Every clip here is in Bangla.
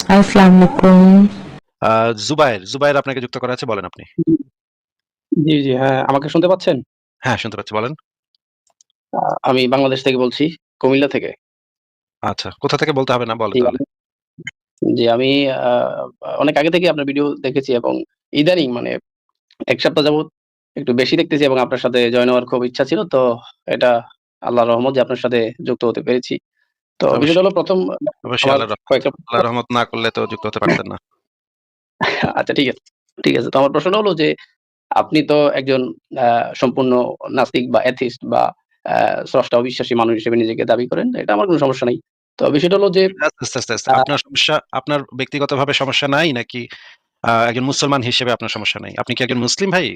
আসসালামু আলাইকুম। জুবায়ের আপনাকে যুক্ত করা আছে, বলেন আপনি। জি, জি। হ্যাঁ, আমাকে শুনতে পাচ্ছেন? হ্যাঁ, শুনতে পাচ্ছি, বলেন। আ আমি বাংলাদেশ থেকে বলছি, কুমিল্লা থেকে। আচ্ছা, কোথা থেকে বলতে হবে না, বলেন জি, তাহলে। আমি আ অনেক আগে থেকেই আপনার ভিডিও দেখেছি এবং ইদানিং মানে ১ সপ্তাহ যাবৎ একটু বেশি দেখতেছি এবং আপনার সাথে জয়েন হওয়ার খুব ইচ্ছা ছিল। তো এটা আল্লাহর রহমত যে আপনার সাথে যুক্ত হতে পেরেছি। তো বিষয়টা অবশ্যই, হলো ১ম অবশ্যই আমার আল্লাহর রহমত। কয়েকটা প্রশ্ন। আল্লাহর রহমত না করলে তো যুক্ত হতে পারতেন না। আচ্ছা, ঠিক আছে। ঠিক আছে। তো আমার প্রশ্নটা হলো যে আপনি তো একজন আ সম্পূর্ণ নাস্তিক বা এথিস্ট বা আ স্রষ্টা অবিশ্বাসী মানুষ হিসেবে নিজেকে দাবি করেন। এটা আমার কোন সমস্যা নাই। তো বিষয়টা হলো যে আস্তে। আ আপনার সমস্যা, আপনার ব্যক্তিগতভাবে সমস্যা নাই নাকি একজন মুসলমান হিসেবে আপনার সমস্যা নাই? আপনি কি একজন মুসলিম ভাই?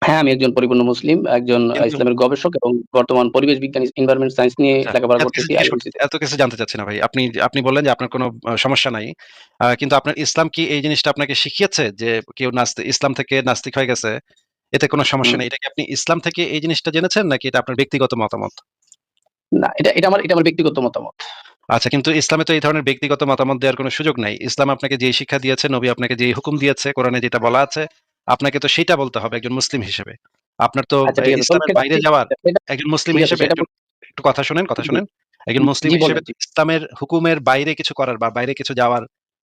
হ্যাঁ, আমি একজন পরিপূর্ণ মুসলিম, একজন কিন্তু ইসলামের গবেষক এবং বর্তমান পরিবেশ বিজ্ঞান এনভায়রনমেন্ট সায়েন্স নিয়ে আচ্ছা, লেখাপড়া করতেছি আইইউসি তে। এত কিছু জানতে চাচ্ছি না ভাই। আপনি আপনি বললেন যে আপনার কোনো সমস্যা নাই। কিন্তু আপনার ইসলাম কি এই জিনিসটা আপনাকে শিখিয়েছে যে কেউ ইসলাম থেকে নাস্তিক হয়ে গেছে, এতে কোনো সমস্যা হুম। নেই। এটা কি আপনি ইসলাম থেকে এই জিনিসটা জেনেছেন নাকি এটা আপনার ব্যক্তিগত মতামত? না, এটা আমার ব্যক্তিগত মতামত। আচ্ছা, কিন্তু ইসলামে তো এই ধরনের ব্যক্তিগত মতামত দেওয়ার কোনো সুযোগ নাই। ইসলাম আপনাকে যেই শিক্ষা দিয়েছে, নবী আপনাকে যেই হুকুম দিয়েছে, কোরআনে যেটা বলা আছে, আপনাকে তো সেইটা বলতে হবে একজন মুসলিম হিসেবে। আপনার তো আচ্ছা, ঠিক আছে। তো ইসলামের সেটা বাইরে ঠিক যাওয়ার, সেটা একজন মুসলিম ঠিক আছে হিসেবে সেটা একটু কথা শুনেন, কথা জি, শুনেন। একজন মুসলিম জি হিসেবে বলেন। তো ইসলামের হুকুমের বাইরে কিছু করার বা বাইরে কিছু যাওয়ার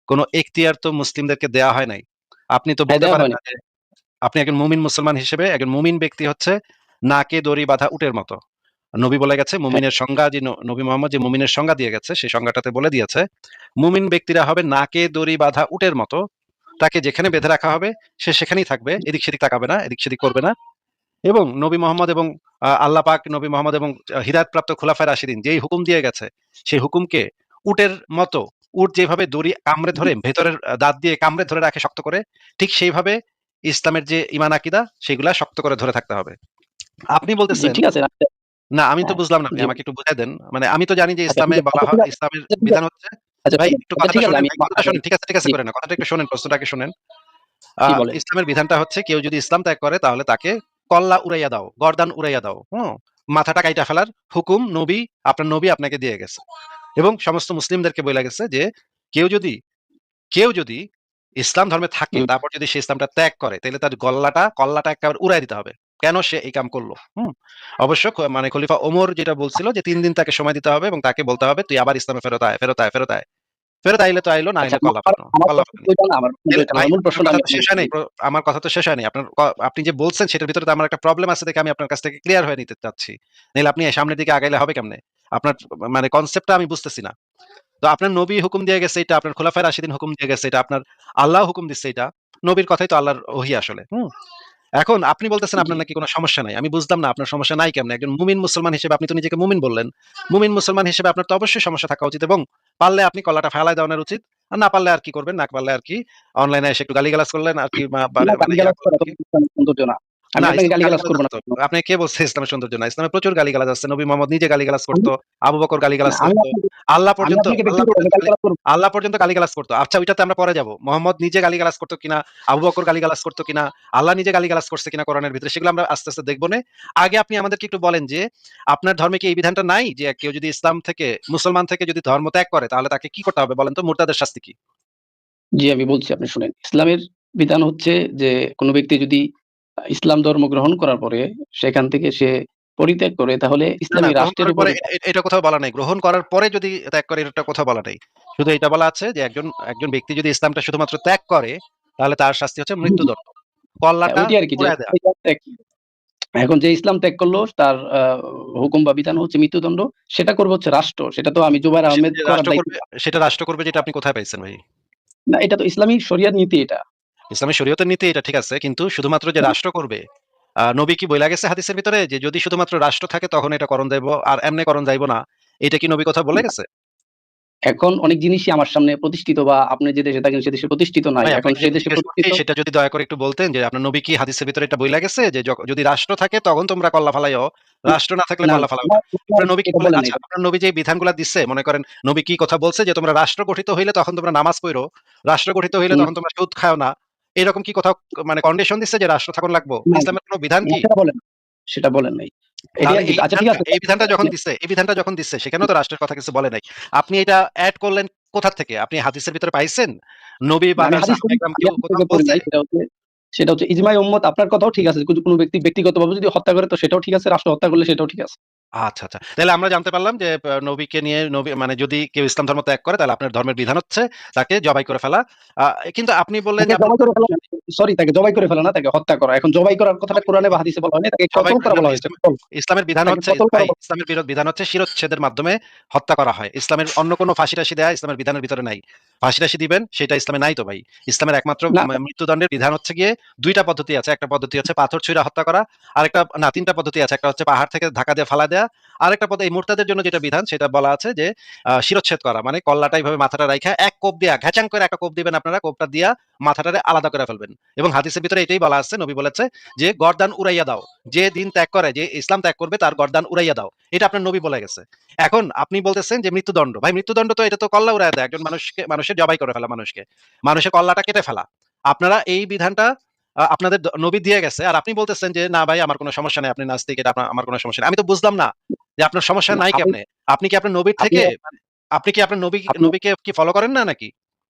কোনো এখতিয়ার তো মুসলিমদেরকে দেয়া হয় নাই। আপনি তো হ্যাঁ, বলতে দেওয়া পারেন হয়নি। না যে আপনি একজন মুমিন মুসলমান হিসেবে, একজন মুমিন ব্যক্তি হচ্ছে নাকে দড়ি বাঁধা উটের মতো। নবী বলে গেছে হ্যাঁ, মুমিনের সংজ্ঞা, যে নবী মোহাম্মদ যে মুমিনের সংজ্ঞা দিয়ে গেছে সেই সংজ্ঞাটাতে বলে দিয়েছে মুমিন ব্যক্তিরা হবে নাকে দড়ি বাঁধা উটের মতো। তাকে যেখানে বেঁধে রাখা হবে সে সেখানেই থাকবে, এদিক সেদিক তাকাবে না, এদিক সেদিক করবে না। এবং নবী মোহাম্মদ এবং আল্লাহ পাক নবী মোহাম্মদ এবং হিদায়াতপ্রাপ্ত খুলাফায়ে রাশিদিন যেই হুকুম দিয়ে গেছে সেই হুকুমকে উটের মতো, উট যেভাবে দড়ি কামড়ে ধরে ভেতরের দাঁত দিয়ে কামড়ে ধরে রাখে শক্ত করে, ঠিক সেইভাবে ইসলামের যে ঈমান আকীদা সেগুলা শক্ত করে ধরে থাকতে হবে। আপনি জি বলতেছেন, ঠিক আছে। না আমি তো হ্যাঁ, বুঝলাম না, আপনি জি। আমাকে একটু বুঝায় দেন। মানে আমি তো জানি যে আচ্ছা ঠিক ইসলামে আছে। বলা আচ্ছা হয়, ঠিক আছে। ইসলামের আচ্ছা ঠিক বিধান আছে। হচ্ছে, আচ্ছা ভাই শোনেন। একটু আচ্ছা কথাটা ঠিক আছে শোনেন, আমি ভাই কথাটা আগে শোনেন। ঠিক আছে জি, করে না। কথাটা একটু শোনেন, প্রশ্নটা আগে শোনেন। জি বলেন। ইসলামের বিধানটা হচ্ছে কেউ যদি ইসলাম ত্যাগ করে তাহলে তাকে কল্লা উড়াইয়া দাও, গর্দান উড়াইয়া দাও। হুম? মাথাটা কাইটা ফেলার হুকুম নবী, আপনার নবী আপনাকে দিয়ে গেছে। এবং সমস্ত মুসলিমদেরকে বইলা গেছে যে কেউ যদি কেউ যদি ইসলাম ধর্মে থাকে হুম। তারপর যদি সে ইসলামটা ত্যাগ করে তাহলে তার কল্লাটা একেবারে উড়াই দিতে হবে। কেন সে এই কাম করলো? হুম? অবশ্য মানে খলিফা ওমর যেটা বলছিল যে ৩ দিন তাকে সময় দিতে হবে এবং তাকে বলতে হবে তুই আবার ইসলামে ফেরত আয়, ফেরত আয়, ফেরত আয়। ফেরত আইলে তো আইলো, না আচ্ছা আইলে কল্লা ফালানো, আমার কল্লা প্রশ্ন ফালানি। তো ওইটা না, আমার প্রশ্ন তো তাইলে ওইটা না। ভাই আমার মূল আপনার প্রশ্নটা কথা আমি তো শেষ আপনাকে হয় নাই। করি। আমার কথা তো শেষ হয়নি। আপনি যে বলছেন সেটার ভিতরে তো আমার একটা প্রবলেম আছে দেখে আমি আপনার কাছ থেকে ক্লিয়ার হয়ে নিতে চাচ্ছি। নাইলে আপনি সামনের দিকে আগাইলে হবে কেমনে? আপনার মানে কনসেপ্টটা আমি বুঝতেছি না। তো আপনার নবী হুকুম দিয়ে গেছে এটা, আপনার খোলাফায়ে রাশিদিন হুকুম দিয়ে গেছে এটা, আপনার আল্লাহ হুকুম দিচ্ছে এটা। নবীর কথাই তো আল্লাহর ওহী আসলে। হুম? এখন আপনি বলতেছেন জি। আপনার নাকি কোনো সমস্যা নাই। আমি বুঝলাম না আপনার সমস্যা নাই কেমনে? একজন মুমিন মুসলমান হিসেবে আপনি তো নিজেকে মুমিন বললেন। মুমিন মুসলমান হিসেবে আপনার তো অবশ্যই সমস্যা থাকা উচিত এবং পারলে আপনি কলাটা ফেলায় দেওয়ানোর উচিত। আর না পারলে আর কি করবেন? না পারলে আর কি অনলাইনে এসে একটু গালিগালাজ করলেন আর কি না মানে ইয়া গালিগালাজ করা করলেন তো কি? ইসলামের সৌন্দর্য না। আমি না, আপনাকে ইসলামে গালিগালাজ গালিগালাজ করব আছে না তো। কখনো। আপনি কে বলছে ইসলামের সৌন্দর্য না? ইসলামে প্রচুর গালিগালাজ আছে। নবী মোহাম্মদ নিজে গালিগালাজ আমি করত। আবু বকর গালিগালাজ আমি করত। আপনাকে আল্লাহ আমি পর্যন্ত আপনাকে আল্লাহ ব্যক্তিগতভাবে পর্যন্ত গালি গালিগালাজ করব। আল্লাহ পর্যন্ত গালিগালাজ করত। আচ্ছা ওইটাতে আমরা পরে যাব। মোহাম্মদ নিজে গালিগালাজ করত কিনা, আবু বকর গালিগালাজ করত কিনা, আল্লাহ নিজে গালিগালাজ করছে কিনা কোরআনের ভিতরে সেগুলো আমরা আস্তে, আস্তে দেখব নে। আগে আপনি আমাদেরকে একটু বলেন যে আপনার ধর্মে কি এই বিধানটা নাই যে কেউ যদি ইসলাম থেকে, মুসলমান থেকে যদি ধর্ম ত্যাগ করে তাহলে তাকে কি করতে হবে বলেন তো? মুরতাদের শাস্তি কি? জি, আমি বলছি আপনি শুনেন। ইসলামের বিধান হচ্ছে যে কোন ব্যক্তি যদি ইসলাম ধর্ম গ্রহণ করার পরে সেখান থেকে সে পরিত্যাগ করে তাহলে না, ইসলামী গ্রহণ রাষ্ট্রের করার উপর পরে এটা কোথাও বলা নাই। গ্রহণ করার পরে যদি ত্যাগ করে এটা কোথাও বলা নাই। শুধু এটা বলা আছে যে একজন ব্যক্তি যদি ইসলামটা শুধুমাত্র ত্যাগ করে তাহলে তার শাস্তি হচ্ছে মৃত্যুদণ্ড। হ্যাঁ, কল্লাটা ওইটাই আরকি যে উড়ায় দেয়া। এখন যে ইসলাম ত্যাগ করলো তার হুকুম বা বিধান হচ্ছে মৃত্যুদণ্ড। সেটা করবে হচ্ছে রাষ্ট্র। সেটা তো আমি জুবায়ের সেটা আহমেদ যে করার রাষ্ট্র দায়িত্ব করবে, না। সেটা রাষ্ট্র করবে যেটা আপনি কোথায় পাইছেন ভাই? না, এটা তো ইসলামী শরিয়ার নীতি এটা। ইসলামী শরীয়তের নীতি এটা ঠিক আছে। কিন্তু শুধুমাত্র যে রাষ্ট্র করবে, নবী কি বইলা গেছে হাদিসের ভিতরে যে যদি শুধুমাত্র রাষ্ট্র থাকে তখন এটা করণ যাইব আর এমনে করণ যাইব না। এটা কি নবী কোথাও বলে গেছে? এখন অনেক জিনিসই আমার সামনে প্রতিষ্ঠিত বা আপনি যে দেশে থাকেন সে দেশে প্রতিষ্ঠিত নাই। ভাই এখন আপনাকে সে যেটা দেশে জিজ্ঞেস করছি প্রতিষ্ঠিত সেটা যদি দয়া করে একটু বলতেন যে আপনার নবী কি হাদিসের ভিতরে এটা বইলা গেছে যে যদি রাষ্ট্র থাকে তখন তোমরা কল্লা ফালাইও, রাষ্ট্র না থাকলে না, কল্লা ফালাও না। আমার আমার আপনার নবী কি এটা বলে, বলেন নাই। আচ্ছা আপনার নবী যে বিধানগুলা দিচ্ছে মনে করেন নবী কি কথা বলছে যে তোমরা রাষ্ট্র গঠিত হইলে তখন তোমরা নামাজ পড়ো, রাষ্ট্র গঠিত হইলে হুম, তখন তোমরা সুদ খাও না। এরকম কি কোথাও মানে কন্ডিশন দিচ্ছে যে রাষ্ট্র থাকুন লাগবো? না, ইসলামের কোন বিধান না কি? সেটা বলেন সেটা বলেন নাই। তাহলে আচ্ছা ঠিক আছে। এই বিধানটা যখন দিচ্ছে সেখানেও তো রাষ্ট্রের কথা কিছু বলে নাই। আপনি এটা এড করলেন কোথা থেকে? আপনি হাদিসের ভিতরে পাইছেন? নবী বা আমি তার হাদিস সাহাবায়ে কেরাম আমি কেউ হাদিস কোথাও থেকে পড়ি বলছে? নাই। সেটা হচ্ছে ইজমাই উম্মত। আপনার কথাও ঠিক আছে। কোনো ব্যক্তি ব্যক্তিগতভাবে যদি হত্যা করে তো সেটাও ঠিক আছে। রাষ্ট্র হত্যা করলে সেটাও ঠিক আছে। আচ্ছা, আচ্ছা। তাইলে আমরা জানতে পারলাম যে নবীকে নিয়ে মানে যদি কেউ ইসলাম ধর্ম ত্যাগ করে তাহলে আপনার ধর্মের বিধান হচ্ছে তাকে জবাই করে ফেলা। আ কিন্তু আপনি বললেন তাকে যে আপনার জবাই করে ফেলা না, সরি তাকে জবাই করে ফেলা না, তাকে হত্যা করা। এখন জবাই করার কথাটা জবাই কোরআনে বা হাদিসে বলা হয়নি, তাকে জবাই কতল করে করা না, বলা না, হয়েছে। কতল। ইসলামের বিধান তাকে হচ্ছে কতল করা ভাই ইসলামের বিধান হচ্ছে শিরচ্ছেদের মাধ্যমে হত্যা করা হয়। ইসলামের অন্য কোনো ফাঁসি-টাসি দেয়া ইসলামের বিধানের ভিতরে নাই। ফাঁসি-টাসি দিবেন সেটা ইসলামে নাই তো ভাই। ইসলামের একমাত্র না, মৃত্যুদণ্ডের বিধান হচ্ছে গিয়ে ২ টা পদ্ধতি আছে। একটা পদ্ধতি হচ্ছে পাথর ছুঁইড়া হত্যা করা। আরেকটা না ৩ টা পদ্ধতি আছে। একটা হচ্ছে পাহাড় থেকে ধাক্কা দিয়ে ফালায় দেয়া। আরেকটা এই মুরতাদের জন্য যেটা বিধান সেটা বলা আছে যে শিরচ্ছেদ করা। মানে কল্লাটা এভাবে মাথাটা রাইখা এক কোপ দিয়া ঘ্যাচাং করে একটা কোপ দিবেন আপনারা। কোপটা দিয়া মাথাটারে আলাদা করে ফেলবেন। এবং হাদিসের ভিতরে এটাই বলা আছে, নবী বলেছে যে গর্দান উড়াইয়া দাও। যে দিন ত্যাগ করে, যে ইসলাম ত্যাগ করবে তার গর্দান উড়াইয়া দাও। এটা আপনার নবী বলে গেছে। এখন আপনি বলতেছেন যে মৃত্যুদণ্ড। ভাই মৃত্যুদণ্ড তো এটা তো কল্লা উড়াইয়া দেয়। একজন মানুষের জবাই করে ফেলা মানুষকে। মানুষের কল্লাটা কেটে ফেলা। আপনারা এই বিধানটা আপনাদের নবী দিয়ে গেছে। আর আপনি বলতেছেন যে না ভাই আমার কোন সমস্যা নাই। আপনি নাস্তিক এটা আমার কোন সমস্যা নাই। আমি তো বুঝলাম না যে আপনার সমস্যা না, নাই আমি কেমনে? আপনি কি আপনার নবীর আপনি থেকে আপনি কি আপনার আপনি নবীকে কি ফলো করেন না নাকি?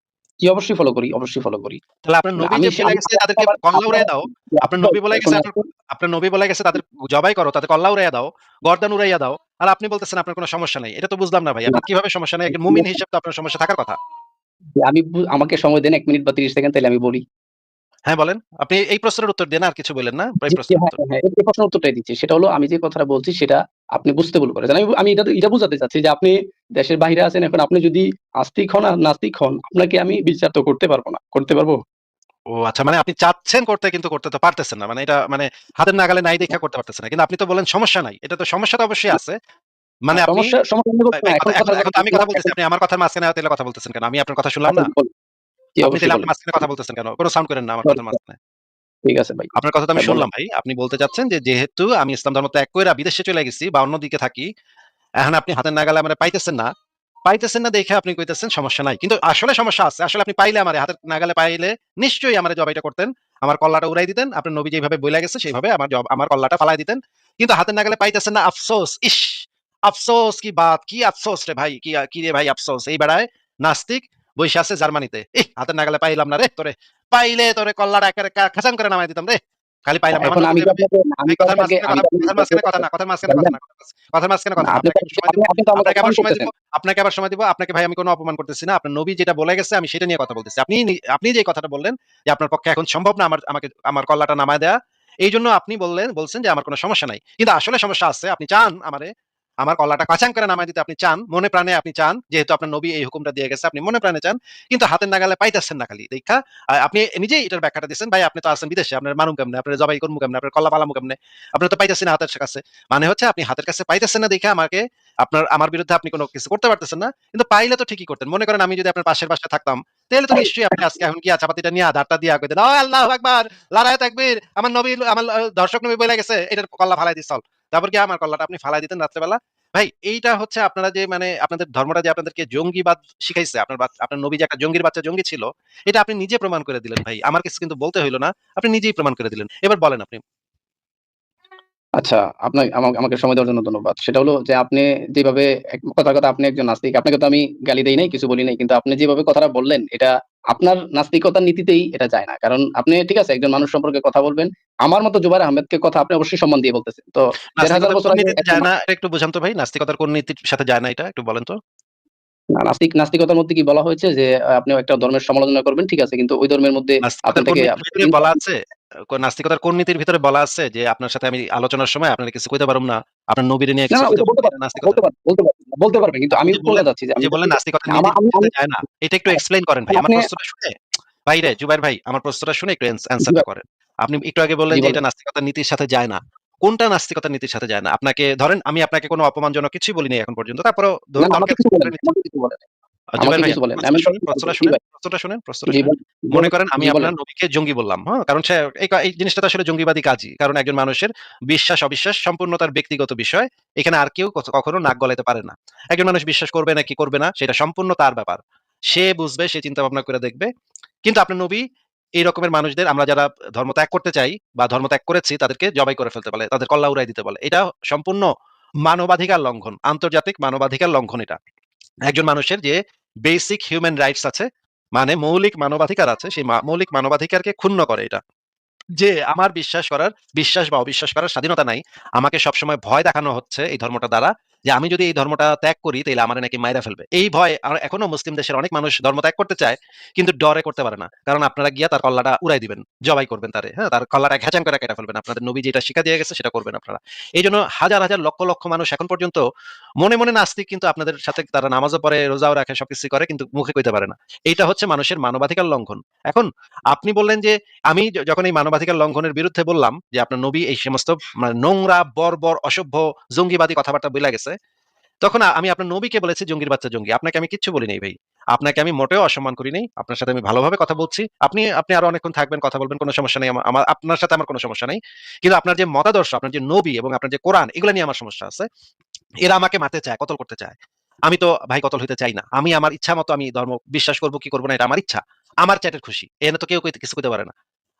জি, অবশ্যই ফলো করি, অবশ্যই ফলো করি। তাহলে আপনার নবী আমি যে সে বলে আমি গেছে আমি তাদেরকে আবার কল্লা আপনার উড়াইয়া দাও। আপনার ভাই নবী বলে গেছে শুনেন তো। আপনার নবী বলে গেছে তাদের জবাই করো, তাদের কল্লা উড়াইয়া দাও, গর্দান উড়াইয়া দাও। আর আপনি বলতেছেন আপনার কোন সমস্যা নাই। এটা তো বুঝলাম না ভাই। না, আপনার কিভাবে সমস্যা নাই? একজন মুমিন হিসেবে তো আপনার সমস্যা থাকার কথা। আমি আমাকে সময় দেন ১ মিনিট বা ৩০ সেকেন্ড, তাইলে আমি বলি। হ্যাঁ, বলেন। আপনি এই প্রশ্নের উত্তর দেন আর কিছু বইলেন না। এই জি, জি, প্রশ্নের হ্যাঁ, উত্তর। হ্যাঁ, হ্যাঁ। এই প্রশ্নের উত্তরটাই দিচ্ছি। সেটা হলো আমি যে কথাটা বলছি সেটা আপনি বুঝতে ভুল করেছেন। আমি আমি এটা বুঝাতে চাচ্ছি যে আপনি দেশের বাহিরে আছেন। এখন আপনি যদি আস্তিক হন আর নাস্তিক হন, আপনাকে আমি বিচার তো করতে পারব না। করতে পারব? ও আচ্ছা, মানে আপনি চাচ্ছেন করতে কিন্তু করতে তো পারতেছেন না। মানে এটা মানে হাতের নাগালে নাই দেইখা করতে পারতেছেন না। কিন্তু আপনি তো বললেন সমস্যা নাই। এটা তো সমস্যা তো অবশ্যই আছে। মানে আপনি সমস্যা আমি বলছি না। ভাই এখন এখন কথার এখন কথা তো আমি কথা বলতেছি। এখন আপনি আমার কথার মাঝখানে তাইলে কথা বলতেছেন কেন? আমি আপনার কথা শুনলাম আচ্ছা না? বলুন। জি, আপনি অবশ্যই তাইলে আপনার বলেন। মাঝখানে কথা বলতেছেন কেন? কোন সাউন্ড করেন না আমার সরি, কথার মাঝখানে। ঠিক আছে ভাই। আপনার কথা তো আমি হ্যাঁ, বলেন। শুনলাম ভাই। আপনি বলতে চাচ্ছেন যে যেহেতু আমি ইসলাম ধর্ম ত্যাগ কইরা বিদেশে চলে গেছি বা অন্যদিকে থাকি, এখন আপনি হাতের নাগালে আমারে পাইতেছেন না। পাইতেছেন না দেখে আপনি কইতেছেন সমস্যা নাই। কিন্তু আসলে সমস্যা আছে। আসলে আপনি পাইলে আমারে হাতের নাগালে পাইলে নিশ্চয়ই আমারে জবাইটা করতেন। আমার কল্লাটা উড়াই দিতেন। আপনার নবী যেভাবে বইলা গেছে সেভাবে আমার কল্লাটা ফালায় দিতেন। কিন্তু হাতের নাগালে পাইতেছেন না, আফসোস! ইস! আফসোস কি বাত! কি আফসোস রে ভাই! কি রে ভাই আফসোস! এই বেড়ায় নাস্তিক বইসা আছে জার্মানিতে। হাতের নাগালে পাইলাম না রে তোরে। পাইলে তোরে কল্লাটা একেবারে খাচাং করে নামায় দিতাম রে। খালি পাইলাম না। আমার এখন নবী আমি তো যেভাবে আপনাকে আমি ভাই তো আপনাকে আমি তো কথার মাঝখানে কথা না, কথার মাঝখানে কথা ভাইজান, না, কথার মাঝখানে না, কথা না। আপনি তো আপনি তো আমাকে আপনাকে আবার অপমান সময় দিব। করতেছেন। আপনাকে ভাই আমি কোন অপমান করতেছি না। আপনার নবী যেটা বলে গেছে আমি সেটা নিয়ে কথা বলতেছি। আপনি যে কথাটা বললেন যে আপনার পক্ষে এখন সম্ভব না আমার কল্লাটা নামায় দেয়া। এইজন্য আপনি বলছেন যে আমার কোন সমস্যা নাই। কিন্তু আসলে সমস্যা আছে। আপনি চান আমার কল্লাটা কাচাং করে নামায় দিতে আপনি চান। মনে প্রাণে আপনি চান। যেহেতু আপনার নবী এই হুকুমটা দিয়ে গেছে আপনি মনে প্রাণে চান। কিন্তু হাতের নাগালে পাইতেছেন না খালি। দেইখা আপনি নিজেই এটার ব্যাখ্যাটা দিছেন। ভাই আপনি তো আছেন বিদেশে। আপনার মানুম কেমনে? আপনার জবাই করমু কেমনে? আপনার কল্লা ফালামু কেমনে? আপনার তো পাইতেছেন না হাতের কাছে। মানে হচ্ছে আপনি হাতের কাছে পাইতেছেন না দেইখা আমার বিরুদ্ধে আপনি কোন কিছু করতে পারতেছেন না। কিন্তু পাইলে তো ঠিকই করতেন। মনে করেন আমি যদি আপনার পাশের বাসায় থাকতাম, তাহলে তো নিশ্চয়ই আপনি আজকে এখন গিয়া চাপাতিটা নিয়া দাঁড়টা দিয়া কইতেন, "ও আল্লাহু আকবার! নারায়ে তাকবীর! আমার নবী আমার দর্শক নবী বইলা গেছে, এটার কল্লা ফালাই দিস চল।" তারপর গিয়ে আমার কল্লাটা আপনি ফালাই দিতেন রাত্রে বেলা। ভাই এইটা হচ্ছে আপনারা যে মানে আপনাদের ধর্মটা যে আপনাদেরকে জঙ্গিবাদ শিখাইছে, আপনার নবী যে একটা জঙ্গির বাচ্চা জঙ্গি ছিল, এটা আপনি নিজে প্রমাণ করে দিলেন ভাই। আমার কিছু কিন্তু বলতে হইল না। আপনি নিজেই প্রমাণ করে দিলেন। এবার বলেন আপনি। আচ্ছা, আমাকে সময় দেওয়ার জন্য ধন্যবাদ। সেটা হলো যে আপনি যেভাবে কথার কথা আপনি একজন নাস্তিক। আপনাকে তো আমি গালি দেই নাই, কিছু বলি নাই। কিন্তু আপনি যেভাবে কথাটা বললেন এটা আপনার নাস্তিকতার নীতিতেই এটা যায় না। কারণ আপনি ঠিক আছে একজন মানুষ সম্পর্কে কথা বলবেন। আমার মতো জুবায়ের আহমেদকে কথা আপনি অবশ্যই সম্মান দিয়ে বলতেছেন। তো ১৫০০ নাস্তিকতার বছর কোন আগে নীতিতে একজন যায় না এটা একটু বুঝান তো ভাই? নাস্তিকতার কোন নীতির সাথে যায় না এটা একটু বলেন তো? নাস্তিকতার মধ্যে কি বলা হয়েছে যে আপনি একটা ধর্মের সমালোচনা করবেন, ঠিক আছে। কিন্তু ওই ধর্মের মধ্যে আপনি নাস্তিকতার কোন থেকে নীতির ভিতরে বলা আছে? নাস্তিকতার কোন নীতির ভিতরে বলা আছে যে আপনার সাথে আমি আলোচনার সময় আপনারে কিছু কইতে পারুম না। আপনার নবীরে নিয়ে না, কিছু না কইতে ওইটা পারুম না। বলতে এটা পারবেন, নাস্তিকতা। বলতে পারবেন। কিন্তু আমি কোনটা চাচ্ছি যে আপনি যে বললেন নাস্তিকতার আমা নীতির আমি আমি সাথে যায় না। এটা একটু এক্সপ্লেইন করেন ভাই। এখন আমার আপনি প্রশ্নটা শুনে ভাই রে জুবায়ের ভাই আমার প্রশ্নটা শুনে একটু জি অ্যান্সারটা ভাই, করেন। আপনি একটু আগে বললেন জি যে বলেন। এটা নাস্তিকতার নীতির সাথে যায় না। কোনটা নাস্তিকতার নীতির সাথে যায় না? আপনাকে ধরেন আমি আপনাকে কোন অপমানজনক কিছুই বলি নাই এখন পর্যন্ত। তারপরেও না, না আমাকে তর্কের কিছু খাতিরে বলেন ধরে নাই, নিচ্ছি। আমাকে কিছু বলেন নাই। আমাকে জুবায়ের ভাই কিছু আমার বলেন নাই। প্রশ্নটা আমি শুনেন, প্রশ্নটা জি শুনেন, ভাই, প্রশ্নটা জি শুনেন। বলেন, মনে করেন আমি জি আপনার বলেন। নবীকে জঙ্গি বললাম, হ্যাঁ? কারণ সে এই জিনিসটা তো আসলে জঙ্গিবাদী কাজই। কারণ একজন মানুষের বিশ্বাস-অবিশ্বাস সম্পূর্ণ তার ব্যক্তিগত বিষয়। এখানে আর কেউ কখনো নাক গলাইতে পারে না। একজন মানুষ বিশ্বাস করবে নাকি করবে না সেটা সম্পূর্ণ তার ব্যাপার। সে বুঝবে, সে চিন্তা ভাবনা করে দেখবে। কিন্তু আপনার নবী এই রকমের মানুষদের আমরা যারা ধর্ম ত্যাগ করতে চাই বা ধর্ম ত্যাগ করেছি তাদেরকে জবাই করে ফেলতে বলে, তাদের কল্লা উড়াই দিতে বলে। এটা সম্পূর্ণ মানবাধিকার লঙ্ঘন, আন্তর্জাতিক মানবাধিকার লঙ্ঘন এটা। একজন মানুষের যে বেসিক হিউম্যান রাইটস আছে, মানে মৌলিক মানবাধিকার আছে, সেই মৌলিক মানবাধিকারকে ক্ষুণ্ণ করে এটা। যে আমার বিশ্বাস বা অবিশ্বাস করার স্বাধীনতা নাই। আমাকে সবসময় ভয় দেখানো হচ্ছে এই ধর্মটা দ্বারা, যে আমি যদি এই ধর্মটা ত্যাগ করি তাইলে আমারে নাকি মাইরা ফেলবে। এই ভয় এখনো মুসলিম দেশের অনেক মানুষ ধর্ম ত্যাগ করতে চায়, কিন্তু ডরে করতে পারে না। কারণ আপনারা গিয়া তার কল্লাটা উড়াই দিবেন, জবাই করবেন তারে, হ্যাঁ? তার কল্লাটা ঘ্যাচাং করে কেটে ফেলবেন। আপনাদের নবী যেটা শিক্ষা দিয়ে গেছে সেটা করবেন আপনারা। এইজন্য হাজার, হাজার লক্ষ, লক্ষ মানুষ এখন পর্যন্ত মনে, মনে নাস্তিক, কিন্তু আপনাদের সাথে তারা নামাজও পড়ে, রোজাও রাখে, সবকিছুই করে, কিন্তু মুখে কইতে পারে না। এইটা হচ্ছে মানুষের মানবাধিকার লঙ্ঘন। এখন আপনি বললেন যে আমি যখন এই মানবাধিকার লঙ্ঘনের বিরুদ্ধে বললাম যে আপনার নবী এই সমস্ত মানে নোংরা, বর্বর, অসভ্য, জঙ্গিবাদী কথাবার্তা বইলা গেছে, তখন আমি আপনার নবীকে বলেছি জঙ্গির বাচ্চা জঙ্গি। আপনাকে আমি কিচ্ছু বলি নাই ভাই। আপনাকে আমি মোটেও অসম্মান করি নাই। আপনার সাথে আমি ভালোভাবে কথা বলছি। আপনি আপনি আরো অনেকক্ষণ থাকবেন, কথা বলবেন, কোনো সমস্যা নেই। আমার আপনার সাথে আমার কোনো সমস্যা নাই। কিন্তু আপনার যে মতাদর্শ, আপনার যে নবী এবং আপনার যে কোরআন, এগুলা নিয়ে আমার সমস্যা আছে। এরা আমাকে মারতে চায়, কতল করতে চায়। আমি তো ভাই কতল হইতে চাই না। আমি আমার ইচ্ছা মতো আমি ধর্ম বিশ্বাস করব কি করব না, এটা আমার ইচ্ছা। আমার চ্যাটের খুশি। এনে তো কেউ কিছু কইতে পারে না।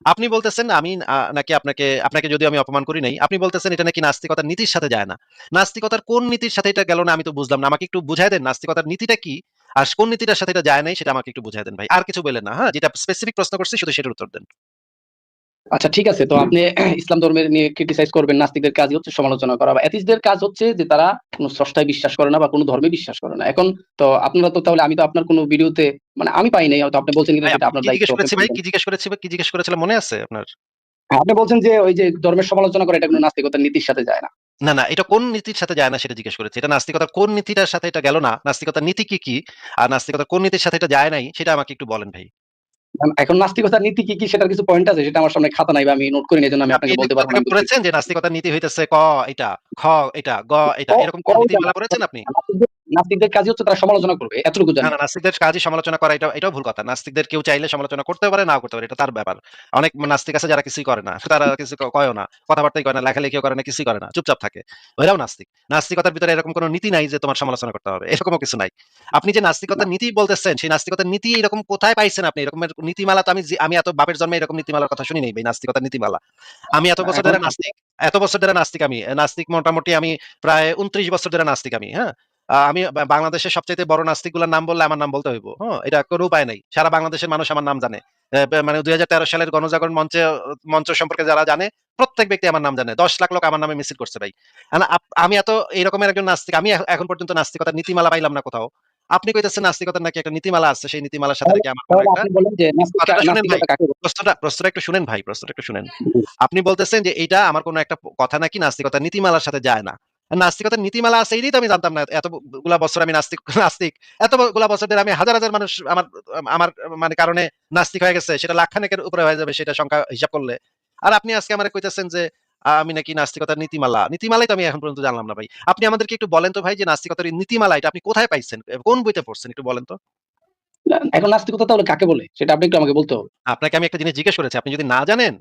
আপনি বলতেছেন আমি নাকি আপনাকে আপনাকে যদিও আমি অপমান করি নাই, আপনি বলতেছেন এটা নাকি নাস্তিকতার নীতির সাথে যায় না। নাস্তিকতার কোন নীতির সাথে এটা গেল না আমি তো বুঝলাম না। আমাকে একটু বুঝায় দেন নাস্তিকতার নীতিটা কি? আর কোন নীতিটার সাথে এটা যায় নাই সেটা আমাকে একটু বুঝায় দেন ভাই। আর কিছু বললেন না, হ্যাঁ? যেটা স্পেসিফিক প্রশ্ন করছি শুধু সেটার উত্তর দেন। আচ্ছা ঠিক আছে। তো আপনি ইসলাম ধর্মের নিয়ে ক্রিটিসাইজ করবেন, নাস্তিকদের কাজই হচ্ছে সমালোচনা করা, বা এথিস্টদের কাজ হচ্ছে যে তারা কোনো স্রষ্টায় বিশ্বাস করে না বা কোনো ধর্মে বিশ্বাস করে না। এখন তো আপনারা তো তাহলে, আমি তো আপনার কোনো ভিডিওতে মানে আমি পাই নাই, হয়তো আপনি বলছেন কিনা ভাই সেটা আপনাকে আপনার কি দায়িত্ব, জিজ্ঞেস আপনি করেছি ভাই? বলবেন। কি জিজ্ঞেস করেছিলাম মনে আছে আপনার? হ্যাঁ, আপনি বলছেন যে ওই যে ধর্মের সমালোচনা করে এটা কোনো নাস্তিকতার নীতির সাথে যায় না। না, না, এটা কোন নীতির সাথে যায় না সেটা জিজ্ঞেস করেছি। এটা নাস্তিকতার কোন নীতিটার সাথে এটা গেল না? নাস্তিকতার নীতি কি, কি? আর নাস্তিকতার কোন নীতির সাথে এটা যায় নাই সেটা আমাকে একটু বলেন ভাই। এখন নাস্তিকতার নীতি কি সেটার কিছু পয়েন্ট আছে, সেটা আমার সামনে খাতা নাই বা আমি নোট করি নাই, এজন্য আমি আপনি আপনাকে এটা বলতে কি পারবো না ওখানে আমি দুঃখিত। পড়েছেন যে নাস্তিকতার নীতি হইতেছে ক এটা, খ এটা, গ এটা, এরকম কোন ওইটা না। নীতিমালা পড়েছেন আপনি? নাস্তিকদের কাজই হচ্ছে তারা সমালোচনা করবে, এতটুকু না, জানি না, আমি। নাস্তিকদের কাজই সমালোচনা করা, এটাও ভুল কথা। নাস্তিকদের কেউ চাইলে সমালোচনা করতেও পারে, নাও করতে পারে। এটা তার ব্যাপার। অনেক নাস্তিক আছে যারা কিছুই করে না। তারা কিছু কয়ও না। কথাবার্তাই কয় না, লেখালেখিও করে না, কিছুই করে না। চুপচাপ থাকে। ওরাও নাস্তিক। নাস্তিকতার ভিতরে এরকম কোন নীতি নাই যে তোমার সমালোচনা করতে হবে। এরকমও কিছু নাই। আপনি যে না, নাস্তিকতার নীতি বলতেছেন, সেই নাস্তিকতার নীতি এরকম কোথায় পাইছেন আপনি? এরকমের নীতিমালা তো আমি এত বাপের জন্মে এরকম নীতিমালার কথা শুনি নাই ভাই, নাস্তিকতার নীতিমালা। আমি এত না, বছর এখন ধরে নাস্তিক, এত বছর ধরে নাস্তিক আমি। নাস্তিক মোটামুটি আমি প্রায় ২৯ বছর ধরে নাস্তিক আমি, হ্যাঁ? আমি বাংলাদেশের সবচাইতে বড় নাস্তিকগুলোর নাম বললে আমার নাম বলতে হইব। হ্যাঁ? এটা কোন উপায় নাই। সারা বাংলাদেশের মানুষ আমার নাম জানে। মানে ২০১৩ সালের গণজাগরণ মঞ্চ সম্পর্কে যারা জানে, প্রত্যেক ব্যক্তি আমার নাম জানে। ১০ লাখ লোক আমার নামে মিছিল করছে ভাই। আমি এত এই রকমের একজন নাস্তিক। আমি এখন পর্যন্ত নাস্তিকতার নীতিমালা পাইলাম না কোথাও। আপনি কইতেছেন নাস্তিকতার নাকি একটা নীতিমালা আছে, সেই নীতিমালার সাথে তাহলে নাকি আমার কোন তাহলে একটা আপনি বলেন যে কথাটা শুনেন ভাই। নাস্তিকতা কাকে বলে? প্রশ্নটা একটু শুনেন ভাই, প্রশ্নটা একটু শুনেন। আপনি বলতেছেন যে এইটা আমার কোন একটা কথা নাকি নাস্তিকতার নীতিমালার সাথে যায় না। নাস্তিকতার নীতিমালা আছে এটাই তো আমি জানতাম না। এতগুলা বছর আমি নাস্তিক। এতগুলা বছর ধরে আমি হাজার, হাজার মানুষ আমার আমার মানে কারণে নাস্তিক হয়ে গেছে। সেটা লাখখানেকের উপরে হয়ে যাবে সেটা সংখ্যা হিসাব করলে। আর আপনি আজকে আমারে কইতেছেন যে আমি নাকি নাস্তিকতার নীতিমালা। নীতিমালাই তো আমি এখন পর্যন্ত জানলাম না ভাই। আপনি আমাদেরকে একটু বলেন তো ভাই যে নাস্তিকতার এই নীতিমালা এটা আপনি কোথায় পাইছেন? কোন বইতে পড়ছেন একটু বলেন তো? এখন নাস্তিকতা তাহলে কাকে বলে সেটা আপনি একটু আমাকে বলতে হবে। আপনাকে আমি একটা জিনিস জিজ্ঞেস করেছি। আপনি যদি না জানেন,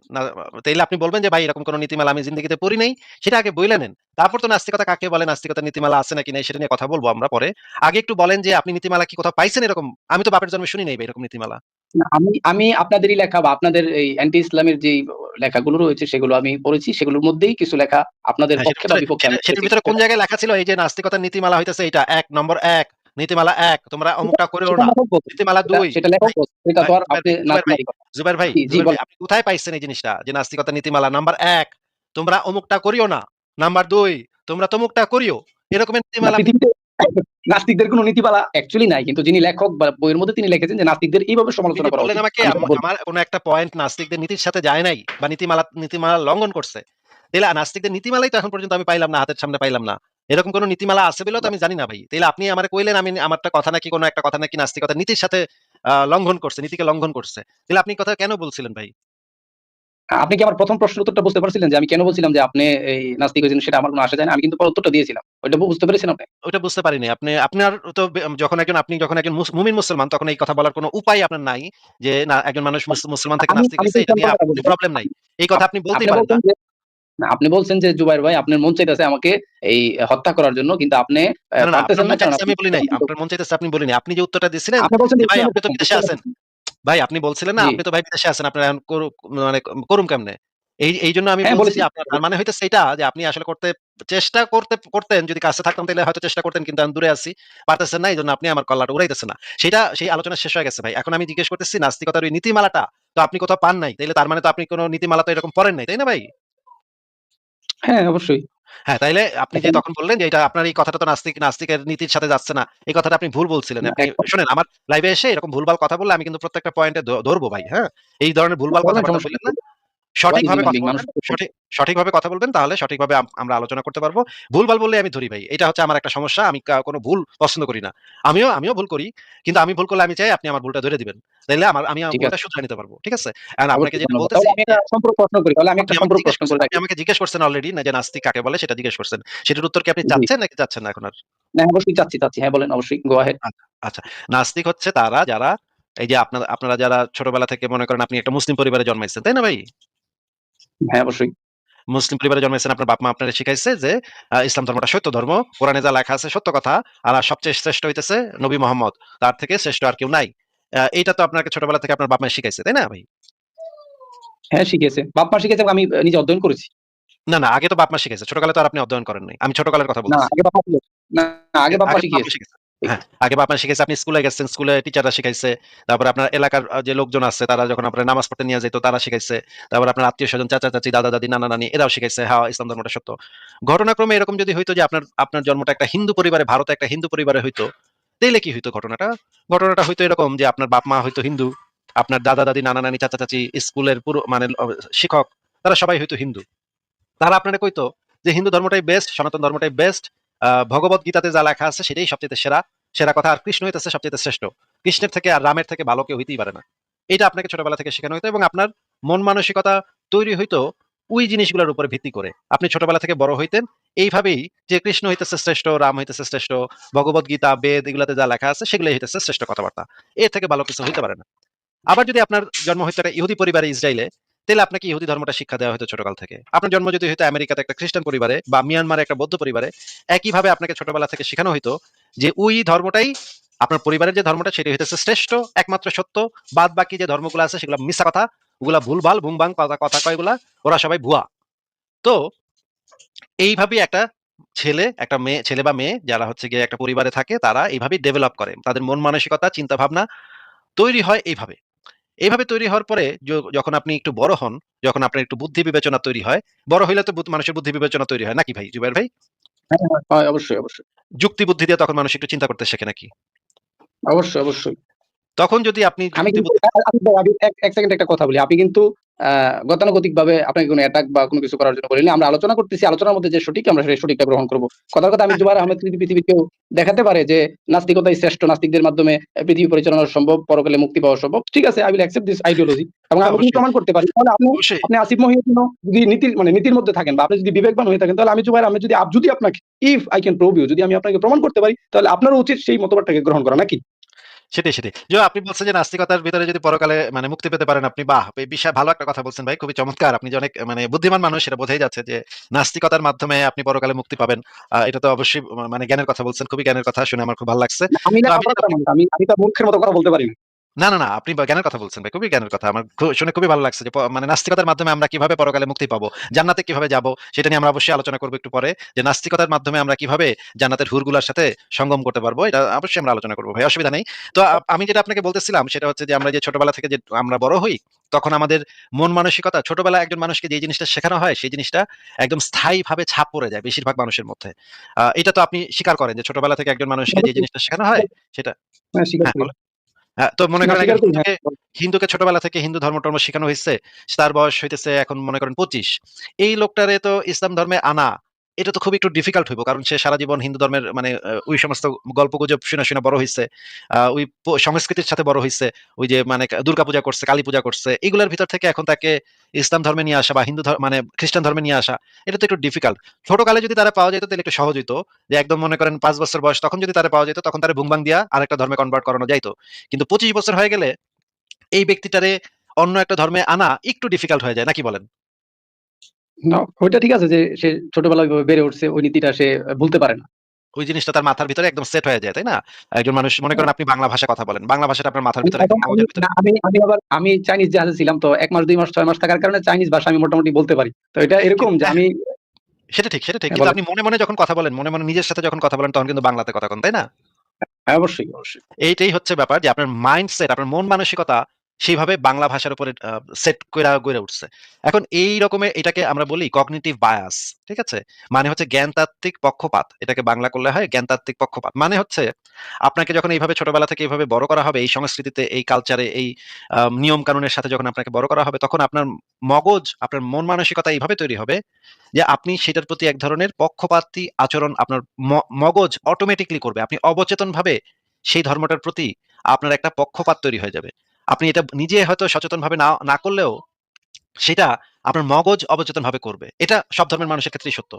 তাইলে আপনি বলবেন যে, "ভাই এরকম কোন নীতিমালা আমি জিন্দেগিতে পড়ি নাই।" সেটা আগে বইলা নেন। তারপর তো নাস্তিকতা কাকে বলে, নাস্তিকতার নীতিমালা আছে নাকি নাই সেটা নিয়ে কথা বলবো আমরা পরে। আগে একটু বলেন যে আপনি নীতিমালা কি কোথাও পাইছেন এরকম? আমি তো বাপের জন্মে শুনি নাই ভাই এরকম নীতিমালা। না, আমি আমি আপনাদেরই লেখা বা আপনাদের এই অ্যান্টি ইসলামের যেই লেখাগুলো রয়েছে সেগুলো আমি পড়েছি। সেগুলোর মধ্যেই কিছু লেখা আপনাদের হ্যাঁ, পক্ষে বা বিপক্ষে আমি সেটার পড়েছি। ভিতরে কোন জায়গায় লেখা ছিল এই যে নাস্তিকতার নীতিমালা হইতেছে এইটা ১ নম্বর ১ নীতিমালা ১ তোমরা সেটা অমুকটা করিও সেটা না। লেখক বলছে। নীতিমালা সেটা ২ সেটা লেখক ভাই, বলছে। এটা তো আর আপনি নাতি-নাতি কথা। জি, জি জুবাইর ভাই বলেন। আপনি কোথায় পাইছেন এই জিনিসটা? যে নাস্তিকতার নীতিমালা নাম্বার ১ তোমরা অমুকটা করিও না। নাম্বার ২ তোমরা তমুকটা করিও। এরকমের না, নীতিমালা পৃথিবীতে নাস্তিকদের কোনো নীতিমালা অ্যাকচুয়ালি নাই। কিন্তু যিনি লেখক বা বইয়ের মধ্যে তিনি লিখেছেন যে নাস্তিকদের এইভাবে আপনি সমালোচনা যে করা বললেন উচিত। আমাকে আমি সেটা বলব। আমার কোন একটা পয়েন্ট নাস্তিকদের নীতির সাথে যায় নাই বা নীতিমালা লঙ্ঘন করছে। তাইলে নাস্তিকদের নীতিমালাই তো এখন পর্যন্ত আমি পাইলাম না, হাতের সামনে পাইলাম না। এরকম কোন নীতিমালা আছে বলেও তো আমি জানি না ভাই। তাইলে আপনি আমারে কইলেন আমি আমারটা কথা নাকি কোন একটা কথা নাকি নাস্তিকতার নীতির সাথে লঙ্ঘন করছে, নীতিকে লঙ্ঘন করছে। তাইলে আপনি কথা কেন বলছিলেন ভাই? আপনি কি আমার ১ম প্রশ্নের উত্তরটা বুঝতে পারছিলেন যে আমি কেন বলছিলাম যে আপনি এই নাস্তিক হয়েছেন সেটা আমার কোনো আসে যায় না। আমি কিন্তু পরে উত্তরটা দিয়েছিলাম। ওইটা বুঝতে পেরেছেন আপনি? ওইটা বুঝতে পারিনি। আপনার তো আপনি যখন একজন মুমিন মুসলমান তখন এই কথা বলার কোন উপায় আপনার নাই। যে না একজন মানুষ মুসলমান থেকে আমি নাস্তিক আমি তো হইছে এটা ইসলাম নিয়ে ধর্মের কথা আপনার বলছি। প্রবলেম নাই। এই কথা আপনি আপনি বলতেই পারেন না। বলছেন যে না, আপনি বলছেন যে জুবায়ের ভাই আপনার মন চাইতেছে আমাকে এই হত্যা করার জন্য, কিন্তু আপনি না, না, না, আপনার পারতেছেন না মন কারণ চাইতেছে আপনি আমি বলি নাই। আপনার মন চাইতেছে আপনি বলিনি। আপনি যে উত্তরটা দিছিলেন আপনি বলছেন যে যে ভাই ইসলামের আপনি তো পক্ষ বিদেশে আছেন। ভাই আপনি বলছিলেন না জি। আপনি তো ভাই বিদেশে আছেন। আপনার এখন মানে করুম কেমনে? এইজন্য আমি হ্যাঁ, বলছি বলেছি। যে আপনার তার মানে হইতেছে এইটা যে আপনি আসলে চেষ্টা করতেন যদি কাছে থাকতাম তাইলে হয়তো চেষ্টা করতেন কিন্তু আমি দূরে আছি। পারতেছেন না এইজন্য আপনি আমার কল্লাটা উড়াইতেছেন না। সেই আলোচনা শেষ হয়ে গেছে ভাই। এখন আমি জিজ্ঞেস করতেছি নাস্তিকতার ওই নীতিমালাটা তো আপনি কোথাও পান নাই। তাইলে তার মানে তো আপনি কোন নীতিমালা তো এরকম পড়েন নাই। তাই না ভাই? হ্যাঁ, অবশ্যই। হ্যাঁ, তাইলে আপনি যে এখন তখন বললেন যে এটা আপনার এই কথাটা তো নাস্তিকের নীতির সাথে যাচ্ছে না। এই কথাটা আপনি ভুল বলছিলেন। আপনি এখন শোনেন আমার লাইভে এসে এরকম ভুলভাল কথা বললে আমি কিন্তু প্রত্যেকটা পয়েন্টে ধরবো ভাই, হ্যাঁ? এই ধরনের ভুলভাল বলেন কথাবার্তা সমস্যা বইলেন নেই। না। সবাই সঠিকভাবে হিউম্যান কথা বিং মানুষ বলবেন। তো সঠিকভাবে কথা বলবেন তাহলে সঠিকভাবে আমরা আলোচনা করতে পারবো। ভুলভাল বললে আমি ধরি ভাই। এটা হচ্ছে আমার একটা সমস্যা। আমি কোনো ভুল পছন্দ করি না। আমিও ভুল করি। কিন্তু আমি ভুল করলে আমি চাই আপনি আমার ভুলটা ধরে দিবেন। তাইলে আমি আমার ঠিক ভুলটা আছে। শুধরে নিতে পারবো। ঠিক আছে? এখন আপনাকে অবশ্যই যেটা ধন্যবাদ। বলতেছি তাহলে আমি যে একটা সম্পূরক প্রশ্ন করি। তাহলে আমি আপনি একটা আমাকে সম্পূরক জিজ্ঞেস প্রশ্ন করছেন করে আপনি রাখি। আমাকে জিজ্ঞেস করছেন অলরেডি না যে নাস্তিক কাকে বলে সেটা জিজ্ঞেস করছেন। সেটার উত্তর কি আপনি জি। চাচ্ছেন নাকি চাচ্ছেন না এখন আর? না, অবশ্যই চাচ্ছি। হ্যাঁ, বলেন অবশ্যই। Go ahead. আচ্ছা, আচ্ছা। নাস্তিক হচ্ছে তারা যারা এই যে আপনারা যারা ছোটবেলা থেকে মনে করেন আপনি একটা মুসলিম পরিবারে জন্মাইছেন, তাই না ভাই? হ্যাঁ, অবশ্যই। মুসলিম পরিবারে জন্মাইছেন আপনার বাপ-মা আপনারে শিখাইছে যে ইসলাম ধর্মটা সত্য ধর্ম। কোরআনে যা লেখা আছে সত্য কথা। আর সবচেয়ে শ্রেষ্ঠ হইতেছে নবী মোহাম্মদ। তার থেকে শ্রেষ্ঠ আর কেউ নাই। এইটা তো আপনাকে ছোটবেলা থেকে আপনার বাপ-মা শিখাইছে, তাই না ভাই? হ্যাঁ, শিখিয়েছে। বাপ-মা শিখিয়েছে এবং আমি নিজে অধ্যয়ন করেছি। না, আগে তো বাপ-মা শিখাইছে। ছোটকালে তো আর আপনি অধ্যয়ন করেন নাই। আমি ছোটকালের কথা না, বলতেছি। আগে বাপ-মা শিখিয়েছে। না, আগে বাপ-মা আগে তো বাপ-মা শিখিয়েছে। শিখাইছে। ঠিক। হ্যাঁ, আগে বাপ-মা শিখাইছে। আপনি স্কুলে গেছেন, স্কুলে টিচাররা শিখাইছে। তারপরে আপনার এলাকার যে লোকজন আছে তারা যখন আপনার নামাজ পড়তে নিয়ে যাইত তারা শিখাইছে। তারপর আপনার আত্মীয়স্বজন, চাচা-চাচী, দাদা-দাদি, নানা-নানি এরাও শিখাইছে, হ্যাঁ, ইসলাম ধর্মটা সত্য। ঘটনাক্রমে এরকম যদি হইতো যে আপনার জন্মটা একটা হিন্দু পরিবারে, ভারতে একটা হিন্দু পরিবারে হইতো, তাইলে কি হইতো ঘটনাটা? ঘটনাটা হইতো এরকম যে আপনার বাপ-মা হয়তো হিন্দু, আপনার দাদা-দাদি, নানা-নানি, চাচা-চাচী, স্কুলের পুরো মানে শিক্ষক তারা সবাই হয়তো হিন্দু। তারা আপনারে কইতো যে হিন্দু ধর্মটাই বেস্ট, সনাতন ধর্মটাই বেস্ট। ভগবত গীতাতে যা লেখা আছে সেটাই সবচাইতে সেরা। সেরা কথা আর কৃষ্ণ হইতেছে সবচাইতে শ্রেষ্ঠ। কৃষ্ণের থেকে আর রামের থেকে ভালো কেউ হইতেই পারে না। এটা আপনাকে ছোটবেলা থেকে শেখানো হইতো এবং আপনার মন মানসিকতা তৈরি হইতো ওই জিনিসগুলোর উপরে ভিত্তি করে। আপনি ছোটবেলা থেকে বড় হইতেন এইভাবেই যে কৃষ্ণ হইতেছে শ্রেষ্ঠ, রাম হইতেছে শ্রেষ্ঠ, ভগবত গীতা, বেদ এগুলাতে যা লেখা আছে সেগুলাই হইতেছে শ্রেষ্ঠ কথাবার্তা। এর থেকে ভালো কিছু হইতে পারে না। আবার যদি আপনার জন্ম হইতো একটা ইহুদি পরিবারে ইসরায়েলে, তাইলে আপনাকে ইহুদি ধর্মটা শিক্ষা দেওয়া হতো ছোটকাল থেকে। আপনার জন্ম যদি হইতো আমেরিকাতে একটা খ্রিস্টান পরিবারে বা মিয়ানমারে একটা বৌদ্ধ পরিবারে, একইভাবে আপনাকে ছোটবেলা থেকে শেখানো হইতো যে ওই ধর্মটাই আপনার পরিবারের যে ধর্মটা সেটাই হইতেছে শ্রেষ্ঠ, একমাত্র সত্য। বাদ বাকি যে ধর্মগুলো আছে সেগুলো মিথ্যা কথা, ওগুলা ভুলভাল, ভুংবাং কথা কয় এগুলা, ওরা সবাই ভুয়া। তো এইভাবেই একটা একটা মেয়ে, ছেলে বা মেয়ে যারা হচ্ছে গিয়ে একটা পরিবারে থাকে তারা এইভাবেই ডেভেলপ করে। তাদের মন মানসিকতা, চিন্তা ভাবনা তৈরি হয় এইভাবে। এইভাবে তৈরি হওয়ার পরে যখন আপনি একটু বড় হন, যখন আপনার একটু বুদ্ধি বিবেচনা তৈরি হয়, বড় হইলে তো মানুষের বুদ্ধি বিবেচনা তৈরি হয় নাকি ভাই? জুবায়ের ভাই? হ্যাঁ, হ্যাঁ, হয় অবশ্যই। যুক্তি বুদ্ধি দিয়ে তখন মানুষ একটু চিন্তা করতে শেখে নাকি? অবশ্যই। তখন যদি আপনি আমি যুক্তি কিন্তু বুদ্ধি আমি ১ সেকেন্ড একটা কথা বলি। আপনি কিন্তু আ গতানুগতিকভাবে আপনাকে কোনো অ্যাটাক বা কোনো কিছু করার জন্য বলিনি। আমরা আলোচনা করতেছি। আলোচনার মধ্যে যে সঠিক আমরা সেই সঠিকটা গ্রহণ করব। কথার কথা আমি হ্যাঁ, জুবায়ের আহমেদ যদি পৃথিবীর কেউ দেখাতে পারে যে নাস্তিকতাই শ্রেষ্ঠ, নাস্তিকদের মাধ্যমে পৃথিবী পরিচালনা সম্ভব, পরকালে মুক্তি পাওয়া সম্ভব। ঠিক আছে, I will accept this ideology এবং হ্যাঁ, আমি যদি অবশ্যই, প্রমাণ করতে পারি তাহলে অবশ্যই। আপনি আসিফ মহিউদ্দিনও যদি নীতির মধ্যে থাকেন বা আপনি যদি বিবেকবান হয়ে থাকেন তাহলে আমি জুবায়ের আহমেদ যদি আপনাকে if I can prove you যদি আমি আপনাকে প্রমাণ করতে পারি তাহলে আপনারও উচিত সেই মতবাদটাকে গ্রহণ করা নাকি? সেটাই। যে আপনি বলছেন যে নাস্তিকতার ভিতরে যদি পরকালে মানে মুক্তি পেতে পারেন আপনি বাহ! বিশাল ভালো একটা কথা বলছেন ভাই। খুবই চমৎকার। আপনি যে অনেক মানে বুদ্ধিমান মানুষ সেটা বোঝাই যাচ্ছে যে নাস্তিকতার মাধ্যমে আপনি পরকালে মুক্তি পাবেন। এটা তো অবশ্যই মানে জ্ঞানের কথা বলছেন। খুবই জ্ঞানের কথা শুনে আমার খুব ভালো লাগছে। আমি তো আমি যেটা লেখাপড়া মানুষ। আমি তো মূর্খের মতো কথা বলতে পারি না। না, আপনি জ্ঞানের কথা বলছেন ভাই। খুবই জ্ঞানের কথা। আমার শুনে খুবই ভালো লাগছে যে মানে নাস্তিকতার মাধ্যমে আমরা কিভাবে পরকালে মুক্তি পাবো। জান্নাতে কিভাবে যাবো সেটা নিয়ে আমরা অবশ্যই আলোচনা করব একটু পরে। যে নাস্তিকতার মাধ্যমে আমরা কিভাবে জান্নাতের হুরগুলার সাথে সঙ্গম করতে পারবো। এটা অবশ্যই আমরা আলোচনা করব ভাই। অসুবিধা নেই। তো আমি যেটা আপনাকে বলতেছিলাম সেটা হচ্ছে যে আমরা যে ছোটবেলা থেকে যে আমরা বড় হই, তখন আমাদের মন মানসিকতা ছোটবেলায় একজন মানুষকে যে জিনিসটা শেখানো হয় সেই জিনিসটা একদম স্থায়ীভাবে ছাপ পড়ে যায় বেশিরভাগ মানুষের মধ্যে। এটা তো আপনি স্বীকার করেন যে ছোটবেলা থেকে একজন মানুষকে যে জিনিসটা শেখানো হয় সেটা হ্যাঁ, স্বীকার হ্যাঁ, করি। বলেন। হ্যাঁ, তো মনে না, করেন স্বীকার একজন করি। হ্যাঁ। হিন্দুকে ছোটবেলা থেকে হিন্দু ধর্ম-টর্ম শিখানো হইছে। তার বয়স হইতেছে এখন মনে করেন ২৫। এই লোকটারে তো ইসলাম ধর্মে আনা, এটা তো খুব একটু ডিফিকাল্ট হইব। কারণ সে সারা জীবন হিন্দু ধর্মের মানে ওই সমস্ত গল্পগুজব শুনে বড় হইছে। ওই সংস্কৃতির সাথে বড় হইছে। ওই যে মানে দুর্গা পূজা করছে, কালী পূজা করছে। এগুলোর ভিতর থেকে এখন তাকে ইসলাম ধর্মে নিয়ে আসা বা মানে খ্রিস্টান ধর্মে নিয়ে আসা, এটা তো একটু ডিফিকাল্ট। ছোটকালে যদি তারা পাওয়া যেত তাহলে একটু সহজ হইতো। যে একদম মনে করেন ৫ বছর বয়স তখন যদি তারা পাওয়া যেত তখন তারে ভুং-ভাং দিয়া আরেকটা ধর্মে কনভার্ট করানো যাইত। কিন্তু ২৫ বছর হয়ে গেলে এই ব্যক্তিটারে অন্য একটা ধর্মে আনা একটু ডিফিকাল্ট হয়ে যায় নাকি বলেন? না, ওইটা ঠিক আছে যে সে ছোটবেলায় ওইভাবে বেড়ে উঠছে। ওই নীতিটা সে ভুলতে পারে না। ওই জিনিসটা তার মাথার ভিতরে একদম সেট হয়ে যায়, তাই না? একজন মানুষ মনে করেন আপনি বাংলা ভাষা কথা বলেন, বাংলা ভাষাটা আপনার মাথার ভিতরে একদম এখন মগজের ভিতরে। আমি চাইনিজ জাহাজে ছিলাম, তো ১ মাস ২ মাস ৬ মাস থাকার কারণে চাইনিজ ভাষা আমি মোটামুটি বলতে পারি। তো এটা এরকম যে আমি সেটা ঠিক, সেটা ঠিক। হ্যাঁ, কিন্তু বলেন। আপনি মনে, মনে যখন কথা বলেন, মনে, মনে নিজের সাথে যখন কথা বলেন তখন কিন্তু বাংলাতে কথা কন, তাই না? হ্যাঁ, অবশ্যই, অবশ্যই। এইটাই হচ্ছে ব্যাপার যে আপনার মাইন্ডসেট, আপনার মন মানসিকতা সেইভাবে বাংলা ভাষার উপরে সেট কইরা গইড়া উঠছে। এখন এই রকমের এটাকে আমরা বলি কগনিটিভ বায়াস। ঠিক আছে? মানে হচ্ছে জ্ঞানতাত্ত্বিক পক্ষপাত। এটাকে বাংলা করলে হয় জ্ঞানতাত্ত্বিক পক্ষপাত। মানে হচ্ছে আপনাকে যখন এইভাবে ছোটবেলা থেকে এইভাবে বড় করা হবে, এই সংস্কৃতিতে, এই কালচারে, এই নিয়ম কানুনের সাথে যখন আপনাকে বড় করা হবে, তখন আপনার মগজ, আপনার মন মানসিকতা এইভাবে তৈরি হবে যে আপনি সেটার প্রতি এক ধরনের পক্ষপাতী আচরণ আপনার মগজ অটোমেটিক্যালি করবে। আপনি অবচেতনভাবে সেই ধর্মটার প্রতি আপনার একটা পক্ষপাত তৈরি হয়ে যাবে। আপনি এটা নিজে হয়তো সচেতনভাবে না না করলেও সেটা আপনার মগজ অবচেতনভাবে করবে। এটা সব ধর্মের মানুষের ক্ষেত্রেই সত্য।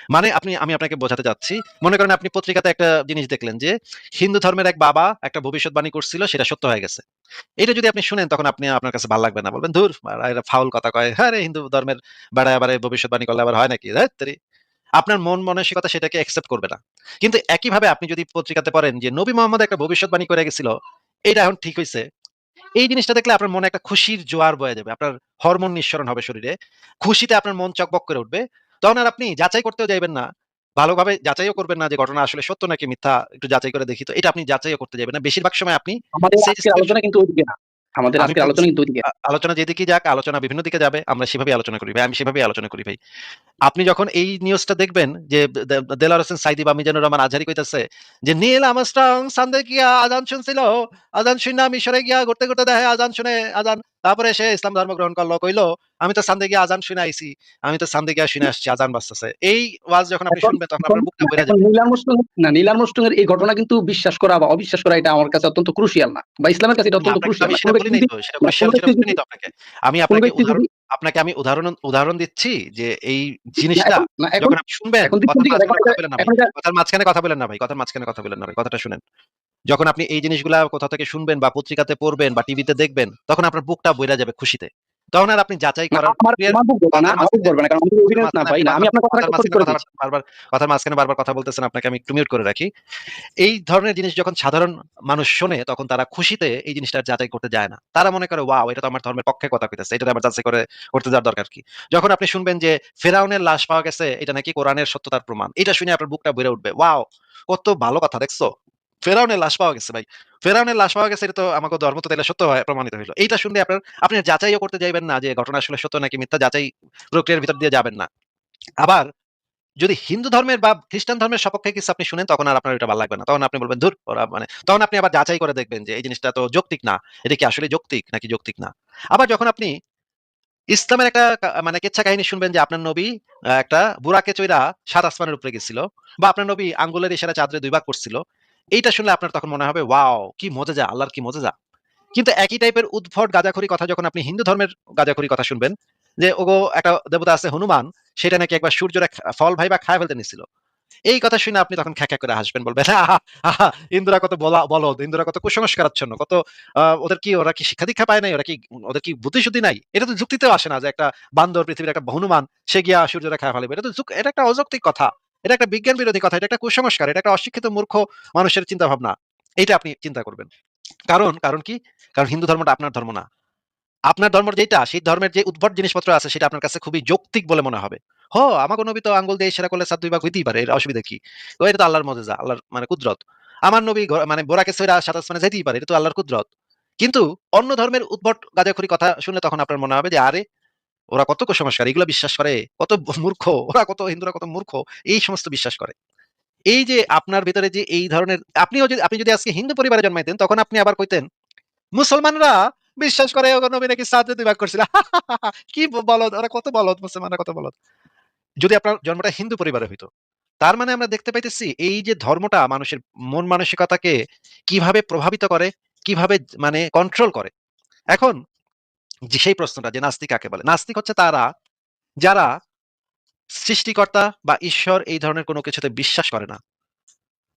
মানে আমি আপনাকে বোঝাতে চাচ্ছি, মনে করেন আপনি পত্রিকাতে একটা জিনিস দেখলেন যে হিন্দু ধর্মের এক বাবা একটা ভবিষ্যৎবাণী করছিল, সেটা সত্য হয়ে গেছে। এটা যদি আপনি শুনেন তখন আপনার কাছে ভাল লাগবে না। বলবেন, "ধুর মারা এরা ফাউল কথা কয়। হ্যাঁ রে, হিন্দু ধর্মের বেড়ায় আবার ভবিষ্যৎবাণী করলে আবার হয় নাকি? ধ্যাৎ তেরি।" আপনার মন মানসিকতা সেটাকে অ্যাকসেপ্ট করবে না। কিন্তু একইভাবে আপনি যদি পত্রিকাতে পড়েন যে নবী মোহাম্মদ একটা ভবিষ্যৎবাণী করে গেছিল, এটা এখন ঠিক হইছে। এই জিনিসটা দেখলে আপনার মনে একটা খুশির জোয়ার বয়ে যাবে। আপনার হরমোন নিঃসরণ হবে শরীরে। খুশিতে আপনার মন চকবক করে উঠবে। তখন আর আপনি যাচাই করতেও যাইবেন না। ভালোভাবে যাচাইও করবেন না যে ঘটনা আসলে সত্য নাকি মিথ্যা, একটু যাচাই করে দেখি তো। এটা আপনি যাচাইও করতে যাবেন না। বেশিরভাগ সময় আপনি আমাদের সেট আজকের সিচুয়েশন আলোচনা কিন্তু ওইদিকে না। আমাদের আমি আজকের আলোচনা বলতেছি কিন্তু ওইদিকে না। আলোচনা যেদিকেই যাক, আলোচনা বিভিন্ন দিকে যাবে। আমরা সেভাবেই আলোচনা করি ভাই। আমি সেভাবেই আলোচনা করি ভাই। আপনি যখন এই নিউজটা দেখবেন যে দেলোয়ার হোসেন সাইদি বা মিজানুর রহমান আজহারি কইতাছে যে নীল আমস্ট্রং সান্দে গিয়া আজান শুনছিল, আজান শুনে মিশরে গিয়া ঘুরতে ঘুরতে দেখে আজান শুনে আজান, তারপরে সে ইসলাম ধর্ম গ্রহণ করলো, কইলো আমি তো সান্দে গিয়া আজান শুনে আইছি, আমি তো সান্দে গিয়া শুনে আসছি আজান বাজতেছে। এই ওয়াজ যখন আপনি এখন শুনবেন তখন এখন আপনার বুকটা না, বইরা এখন যাবে। নীল আর্মস্ট্রং এর এই ঘটনা কিন্তু বিশ্বাস করা বা অবিশ্বাস করা এটা আমার কাছে অত্যন্ত ক্রুশিয়াল না। বা ইসলামের কাছে এটা না অত্যন্ত আপনাকে তো ক্রুশিয়াল আমি না। সেটা বলি নাই তো, সেটা কোন ক্রুশিয়াল সেটা ব্যক্তি বলি যদি নাই তো আপনাকে। আমি কোন আপনাকে ব্যক্তি যদি উদাহরণ দিচ্ছি যে এই না জিনিসটা এখন না এখন যখন আপনি শুনবেন, এখন দিচ্ছেন কথার ঠিক আছে। মাঝখানে কথা বলেন না ভাই। এখন এটা কথার মাঝখানে কথা বলেন না ভাই। কথার মাঝখানে কথা বলেন না ভাই। কথাটা শুনেন। যখন আপনি এই জিনিসগুলা কোথাও থেকে শুনবেন বা পত্রিকাতে পড়বেন বা টিভিতে দেখবেন, তখন আপনার বুকটা বইরা যাবে খুশিতে। তখন আর আপনি যাচাই না করার প্রক্রিয়ার আমার বুক ধরবে না, কথার আমার বুক মাঝখানে ধরবে না। কারণ আমাদের কথার এভিডেন্স না মাঝখানে ভাই আপনি না। আমি বারবার আপনার কথাটাকে কথার প্রশ্ন মাঝখানে করে কথা দিচ্ছি। বারবার কথার মাঝখানে বারবার কথা বলতেছেন, আপনাকে আমি একটু মিউট করে রাখি। এই ধরনের জিনিস যখন সাধারণ মানুষ শোনে তখন তারা খুশিতে এই জিনিসটা যাচাই করতে যায় না। তারা মনে করে ওয়াও, এটা তো আমার ধর্মের পক্ষে কথা কইতেছে। এটা আবার যাচাই করে করতে যাওয়ার দরকার কি? যখন আপনি শুনবেন যে ফেরাউনের লাশ পাওয়া গেছে, এটা নাকি কোরআনের সত্যতার প্রমাণ। এটা শুনে আপনার বুকটা ভরে উঠবে। ওয়াও! কত ভালো কথা দেখছো? ফেরাউনের লাশ পাওয়া গেছে ভাই। ফেরাউনের লাশ পাওয়া গেছে, এটা তো আমাকে ধর্ম তো তাইলে সত্য হয় প্রমাণিত হইল। এইটা শুনলে আপনি যাচাইও করতে যাইবেন না যে ঘটনা আসলে সত্য নাকি মিথ্যা, যাচাই প্রক্রিয়ার ভিতর দিয়ে যাবেন না। আবার যদি হিন্দু ধর্মের বা খ্রিস্টান ধর্মের সপক্ষে কিছু আপনি শুনেন তখন আর আপনার ওইটা ভালো লাগবে না। তখন আপনি বলবেন, "ধুর ওরা মানে।" তখন আপনি আবার যাচাই করে দেখবেন যে এই জিনিসটা তো যৌক্তিক না। এটা কি আসলে যৌক্তিক নাকি যৌক্তিক না? আবার যখন আপনি ইসলামের একটা মানে কেচ্ছা কাহিনী শুনবেন যে আপনার নবী একটা বুরাকে চইরা ৭ আসমানের উপরে গেছিল, বা আপনার নবী আঙ্গুলের ইশারায় চাঁদরে ২ ভাগ করছিল। এইটা শুনলে আপনার তখন মনে হবে, "ওয়াও! কি মজেজা! আল্লাহর কি মজেজা!" কিন্তু একই টাইপের উদ্ভট গাঁজাখড়ি কথা যখন আপনি হিন্দু ধর্মের গাঁজাখড়ি কথা শুনবেন, যে ওগো একটা দেবতা আছে হনুমান, সেটা নাকি একবার সূর্যরে ফল ভাইবা খায়া ফেলতে নিছিল। এই কথা শুনে আপনি তখন খ্যাঁখ্যাঁ করে হাসবেন, বলবেন, "আহা! আহা! হিন্দুরা কত বলদ, হিন্দুরা কত কুসংস্কারাচ্ছন্ন, কত ওরা কি শিক্ষা দীক্ষা পায় নাই? ওদের কি বুদ্ধি-শুদ্ধি নাই?" এটা তো যুক্তিতেও আসে না যে একটা বান্দর, পৃথিবীর একটা হনুমান, সে গিয়া সূর্যরে খায়া ফেলাইবে। এটা একটা অযৌক্তিক কথা। এটা একটা বিজ্ঞান বিরোধী কথা। এটা একটা কুসংস্কার। এটা একটা অশিক্ষিত মূর্খ মানুষের চিন্তাভাবনা। এইটা আপনি চিন্তা করবেন। কারণ কি? কারণ হিন্দু ধর্মটা আপনার ধর্ম না। আপনার ধর্ম যেইটা, সেই ধর্মের যে উদ্ভট জিনিসপত্র আছে সেটা আপনার কাছে খুবই যৌক্তিক বলে মনে হবে। আমাগো নবী তো আঙ্গুল দিয়ে ইশারা করলে ৭ ২ ভাগ হইতেই পারে। এর অসুবিধা কি? এটা তো আল্লাহর মজেজা, আল্লাহর মানে কুদরত। আমার নবী মানে বোরাকে ছইড়া ৭ আসমানে যাইতেই পারে। এটা তো আল্লাহর কুদরত। কিন্তু অন্য ধর্মের উদ্ভট গাঁজাখড়ি কথা শুনলে তখন আপনার মনে হবে যে আরে ওরা কত কুসংস্কার, এগুলো বিশ্বাস করে, কত মূর্খ, হিন্দুরা কত মূর্খ, এই সমস্ত বিশ্বাস করে। এই যে আপনার ভিতরে যে এই ধরনের, আপনি যদি আজকে হিন্দু পরিবারে জন্মাইতেন তখন আপনি আবার কইতেন মুসলমানরা বিশ্বাস করে ওগো নবী নাকি চাঁদে ২ ভাগ করছিল। কি বলদ! ওরা কত বলদ, মুসলমানরা কত বলদ। যদি আপনার জন্মটা হিন্দু পরিবারে হইতো। তার মানে আমরা দেখতে পাইতেছি এই যে ধর্মটা মানুষের মন মানসিকতাকে কিভাবে প্রভাবিত করে, কিভাবে মানে কন্ট্রোল করে। এখন যে সেই প্রশ্নটা যে নাস্তিক কাকে বলে? নাস্তিক হচ্ছে তারা যারা সৃষ্টিকর্তা বা ঈশ্বর এই ধরনের কোনো কিছুতে বিশ্বাস করে না।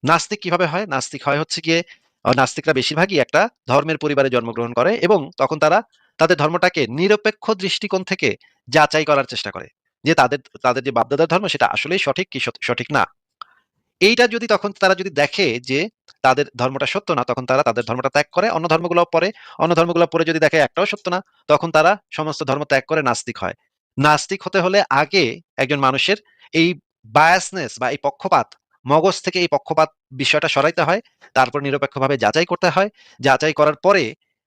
নাস্তিক কিভাবে হয়? নাস্তিক হয় হচ্ছে গিয়ে নাস্তিকরা বেশিরভাগই একটা ধর্মের পরিবারে জন্মগ্রহণ করে এবং তখন তারা তাদের ধর্মটাকে নিরপেক্ষ দৃষ্টিকোণ থেকে যাচাই করার চেষ্টা করে। যে তাদের তাদের যে বাপ-দাদার ধর্ম সেটা আসলেই সঠিক কি সঠিক না। এইটা যদি তখন তারা যদি দেখে যে তাদের ধর্মটা সত্য না, তখন তারা তাদের ধর্মটা ত্যাগ করে অন্য ধর্মগুলো পড়ে। অন্য ধর্মগুলো পড়ে যদি দেখে একটাও সত্য না, তখন তারা সমস্ত ধর্ম ত্যাগ করে নাস্তিক হয়। নাস্তিক হতে হলে আগে একজন মানুষের এই বায়াসনেস বা এই পক্ষপাত, মগজ থেকে এই পক্ষপাত বিষয়টা সরাইতে হয়। তারপর নিরপেক্ষভাবে যাচাই করতে হয়। যাচাই করার পরে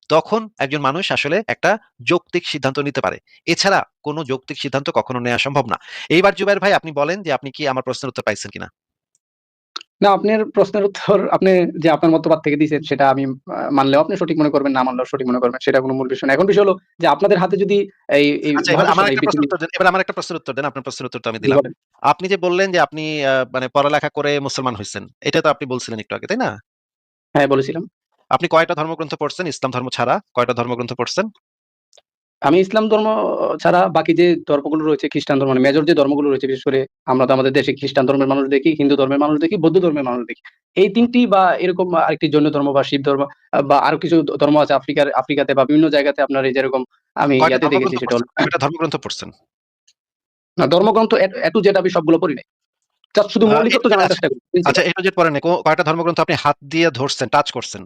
তখন একজন মানুষ আসলে একটা যৌক্তিক সিদ্ধান্ত নিতে পারে। এছাড়া কোনো যৌক্তিক সিদ্ধান্ত কখনো নেওয়া সম্ভব না। এইবার জুবাইর ভাই আপনি বলেন যে আপনি কি আমার প্রশ্নের উত্তর পাইছেন কিনা? না, আপনার প্রশ্নের উত্তর আপনি যে আপনার মতবাদ থেকে দিয়েছেন সেটা আমি মানলেও আপনি সঠিক মনে করবেন, না মানলেও সঠিক মনে করবেন। সেটা কোনো মূল বিষয় না। এখন বিষয় হলো যে আপনাদের হাতে যদি এই আচ্ছা, এবার আমার মহাবিশ্বটা, এই একটা প্রশ্নের পৃথিবী। উত্তর দেন। এবার আমার একটা প্রশ্নের উত্তর দেন। আপনার প্রশ্নের উত্তর তো আমি জি, দিলাম। বলেন। আপনি যে বললেন যে আপনি মানে পড়ালেখা করে মুসলমান হইছেন। এটা তো আপনি বলছিলেন একটু আগে, তাই না? হ্যাঁ, বলেছিলাম। আপনি কয়টা ধর্মগ্রন্থ পড়ছেন? ইসলাম ধর্ম ছাড়া কয়টা ধর্মগ্রন্থ পড়ছেন? আমি ইসলাম ধর্ম ছাড়া বাকি যে ধর্মগুলো রয়েছে, খ্রিস্টান ধর্ম, মানে মেজর যে ধর্মগুলো রয়েছে, বিশেষ করে আমরা তো আমাদের দেশে খ্রিস্টান ধর্মের মানুষ দেখি, হিন্দু ধর্মের মানুষ দেখি, বৌদ্ধ ধর্মের মানুষ দেখি। এই ৩ টি বা এরকম আরেকটি জৈন ধর্ম বা শিখ ধর্ম, বা আরো কিছু ধর্ম আছে আফ্রিকাতে বা বিভিন্ন জায়গাতে, আপনার এই যেরকম আমি কয়টা ইয়াতে দেখেছি ধর্মগ্রন্থ সেটা হলো পড়ছেন? কয়টা ধর্মগ্রন্থ পড়ছেন? না, ধর্মগ্রন্থ A to Z আমি সবগুলো পড়ি নাই। জাস্ট শুধু এ টু মৌলিকত্ব জেড জানার আচ্ছা, চেষ্টা করি, আচ্ছা, প্রিন্সিপাল। এ টু জেড পড়েন নাই। কয়টা ধর্মগ্রন্থ আপনি হাত দিয়ে ধরছেন, টাচ করছেন?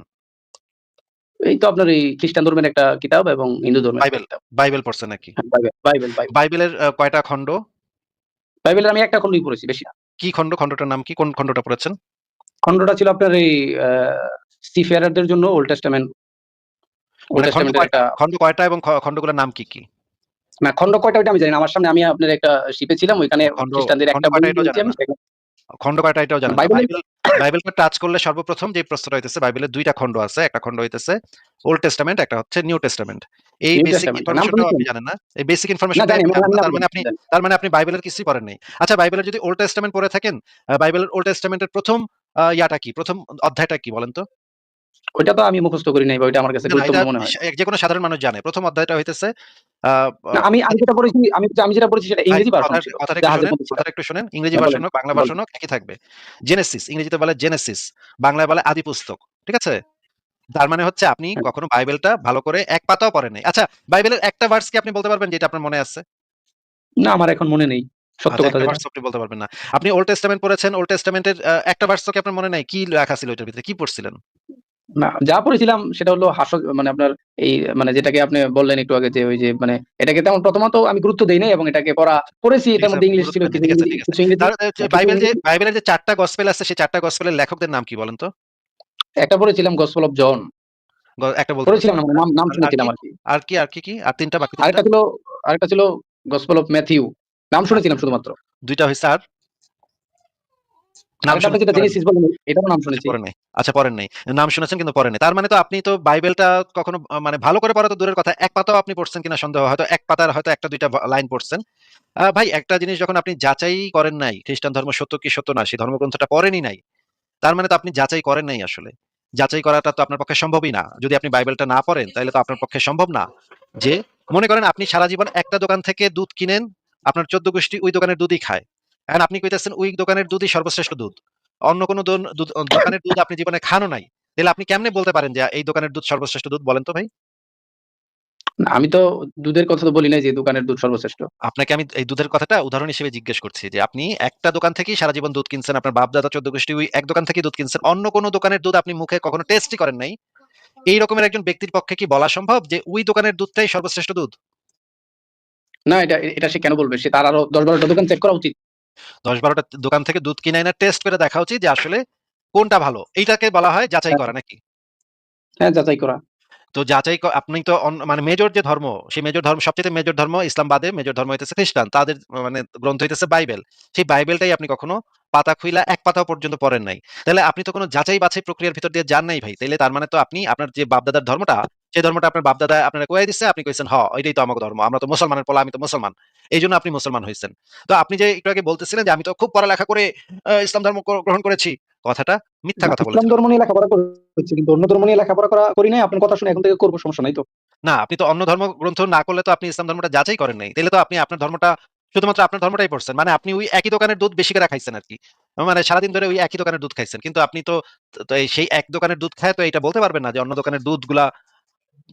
এই তো আপনার এই খ্রিস্টান ধর্মের একটা কিতাব এবং হিন্দু ধর্মের একটা বাইবেল, কিতাব। বাইবেল পড়ছেন নাকি? হ্যাঁ, বাইবেল। বাইবেলের কয়টা খণ্ড? বাইবেলের আমি একটা খন্ডই পড়েছি, বেশি না। কি খণ্ড? খণ্ডটার নাম কি? কোন খণ্ডটা পড়েছেন? খন্ডটা ছিল আপনার এই আ সীফায়ারদের জন্য ওল্ড মানে খণ্ড টেস্টামেন্টের কয়টা? একটা। খণ্ড কয়টা এবং খণ্ডগুলোর নাম কি, কি? না, খন্ড কয়টা ওইটা আমি জানি না। আমার সামনে আমি আপনার একটা শিপে ছিলাম। ওইখানে খণ্ড খ্রিস্টানদের খণ্ড একটা বই কয়টা এটাও নিয়েছি জানেন আমি না? সেখানে। খণ্ড কয়টা এটাও জানেন না। বাইবেলের বাইবেলকে টাচ করলে সর্বপ্রথম যে প্রশ্নটা হইতেছে, বাইবেলের ২ টা খণ্ড আছে। একটা খণ্ড হইতেছে ওল্ড টেস্টামেন্ট, একটা হচ্ছে নিউ টেস্টামেন্ট। এই নিউ বেসিক টেস্টামেন্ট নাম ইনফরমেশনটাও শুনেছেন? আপনি জানেন না। এই বেসিক না, ইনফরমেশনটাই জানি আপনি আমি, জানেন আমি না। নাম তার মানে শুনেছি, আপনি জানি। তার মানে আপনি বাইবেলের কিছুই পড়েন নাই। আচ্ছা, বাইবেলের যদি ওল্ড টেস্টামেন্ট পড়ে থাকেন, বাইবেলের ওল্ড টেস্টামেন্টের ১ম ইয়াটা কি? ১ম অধ্যায়টা কি বলেন তো? ওইটা তো আমি মুখস্থ করি নাই বা ওইটা আমার কাছে না, না, এটা গুরুত্বপূর্ণ মনে হয় না। যেকোনো সাধারণ মানুষ জানে। ১ম অধ্যায়টা হইতেছে আ আ না, আমি যেটা পড়েছি, আমি যেটা পড়েছি সেটা ভাই ইংরেজি ভার্সন কথাটা ছিল। কথাটা একটু জাহাজের শোনেন, মধ্যে ছিল। কথাটা একটু শোনেন। ইংরেজি হ্যাঁ, ভার্সন বলেন, হোক, বাংলা বলেন। ভার্সন হোক, একই থাকবে। জেনেসিস ইংরেজিতে বলে জেনেসিস, বাংলায় বলে আদি পুস্তক। ঠিক আছে? তার মানে হচ্ছে আপনি হ্যাঁ। কখনো বাইবেলটা ভালো করে এক পাতাও পড়েন নাই। আচ্ছা, বাইবেলের একটা ভার্স কি আপনি বলতে পারবেন যেটা আপনার মনে আছে? না, আমার এখন মনে নেই। সত্য আচ্ছা, কথা একটা যেটা। ভার্স আপনি বলতে পারবেন না। আপনি ওল্ড টেস্টামেন্ট পড়েছেন, ওল্ড টেস্টামেন্টের একটা ভার্সও কি আপনার মনে নাই? কি লেখা ছিল ওইটার ভিতরে? কি পড়ছিলেন? না, যা পড়েছিলাম সেটা হলো মানে আপনার এই, মানে যেটাকে আপনি বললেন একটু আগে, যে ওই যে মানে এটাকে তেমন প্রথমত আমি গুরুত্ব দেই নাই এবং এটাকে পড়েছি। ঠিক এটার আছে, মধ্যে ইংলিশ গুরুত্ব ছিল, দেননি। ঠিক আছে, ঠিক আছে। কিছু ইংরেজি, তার কিছু ইংরেজি। বাইবেলের যে ৪ টা গসপেল আছে, সেই ৪ টা গসপেলের লেখকদের নাম কি বলেন তো? একটা পড়েছিলাম গসপেল অফ জন। একটা বলতে পারছেন পড়েছিলাম না। না, মানে নাম আর আর শুনেছিলাম কি? আরকি। আর কি? আর ৩ টা বাকি ৩ টা? আরেকটা ছিল আরেকটা ছিল গসপেল অফ ম্যাথিউ। নাম আচ্ছা, শুনেছিলাম শুধুমাত্র। ২ টা হইছে আর? নাম আরেকটা আপনি শুনেছেন, যেটা পড়েন নাই। জেনেসিস বললেন, এটাও নাম আচ্ছা, শুনেছি। পড়েন নাই। আচ্ছা, পড়েন নাই। নাম শুনেছেন কিন্তু পড়েন নাই। তার মানে তো আপনি তো বাইবেলটা কখনো মানে ভালো করে পড়া তো দূরের কথা। এক পাতাও আপনি পড়ছেন কিনা সন্দেহ। হয়তো এক পাতার হয়তো ১ টা ২ টা লাইন পড়ছেন। ভাই একটা জিনিস যখন আপনি যাচাই করেন নাই, খ্রিস্টান ধর্ম সত্য কি সত্য না, সেই ধর্মগ্রন্থটা পড়েনই নাই। তার মানে তো আপনি যাচাই করেন নাই আসলে। যাচাই করাটা তো আপনার পক্ষে সম্ভবই না। যদি আপনি বাইবেলটা না পড়েন তাইলে তো আপনার পক্ষে সম্ভব না যে মনে করেন আপনি সারা জীবন একটা দোকান থেকে দুধ কিনেন, আপনার ১৪ গোষ্ঠী ওই দোকানের দুধই খায়। এখন আপনি কইতেছেন ওই দোকানের দুধই সর্বশ্রেষ্ঠ দুধ। অন্য কোন দোকানের দুধ আপনি জীবনে খানও নাই। তাইলে আপনি কেমনে বলতে পারেন যে এই দোকানের দুধ সর্বশ্রেষ্ঠ দুধ বলেন তো ভাই? না, আমি তো দুধের কথা তো বলি নাই যে দোকানের দুধ সর্বশ্রেষ্ঠ। আপনাকে আমি এই দুধের কথাটা উদাহরণ হিসেবে জিজ্ঞেস করছি যে আপনি একটা দোকান থেকেই সারা জীবন দুধ কিনছেন, আপনার বাপ-দাদা ১৪ গোষ্ঠী ওই এক দোকান থেকেই দুধ কিনছেন। অন্য কোন দোকানের দুধ আপনি মুখে কখনো টেস্টই করেন নাই। এই রকমের একজন ব্যক্তির পক্ষে কি বলা সম্ভব যে ওই দোকানের দুধটাই সর্বশ্রেষ্ঠ দুধ? না, এটা সে কেন বলবে? সে তার আরো ১০-১২ টা দোকান চেক করা উচিত। ১০-১২ টা দোকান থেকে দুধ কিনে এনে টেস্ট করে দেখা উচিত যে আসলে কোনটা ভালো। এইটাকে বলা হয় যাচাই হ্যাঁ, করা নাকি? হ্যাঁ, যাচাই করা। তো আপনি তো মানে মেজর যে ধর্ম, সেই মেজর ধর্ম সবচাইতে মেজর ধর্ম ইসলাম বাদে মেজর ধর্ম হইতেছে খ্রিস্টান। তাদের মানে গ্রন্থ হইতেছে বাইবেল। সেই বাইবেলটাই আপনি কখনো পাতা খুইলা এক পাতাও পর্যন্ত পড়েন নাই। তাইলে আপনি তো কোনো যাচাই বাছাই প্রক্রিয়ার ভিতর দিয়ে যান নাই ভাই। তাইলে তার মানে তো আপনি আপনার যে বাপ-দাদার ধর্মটা, সেই ধর্মটা আপনার বাপ-দাদা আপনারে কইয়া দিছে, আপনি কইছেন, "হ, এটাই তো আমাগো ধর্ম। আমরা তো মুসলমানের পোলা, আমি তো মুসলমান।" এইজন্য আপনি মুসলমান হইছেন। তো আপনি যে একটু আগে বলতেছিলেন যে, "আমি তো খুব পড়ালেখা করে ইসলাম ধর্ম গ্রহণ করেছি।" কথাটা মিথ্যা না, কথা ইসলাম বলেছেন ধর্ম আপনি। নিয়ে লেখাপড়া করেছি, কিন্তু অন্য ধর্ম নিয়ে লেখাপড়া করি নাই। আপনার কথা শুনে এখন থেকে করব, সমস্যা নাই তো? না, আপনি তো অন্য ধর্মগ্রন্থ না করলে তো আপনি ইসলাম ধর্মটা যাচাই করেন নাই। তাইলে তো আপনি আপনার ধর্মটা শুধুমাত্র আপনার ধর্মটাই পড়ছেন। মানে আপনি ওই একই দোকানের দুধ বেশি করে খাইছেন আরকি। মানে সারাদিন ধরে ওই একই দোকানের দুধ খাইছেন। কিন্তু আপনি তো এই সেই এক দোকানের দুধ খায় তো এইটা বলতে পারবেন না যে অন্য দোকানের দুধগুলা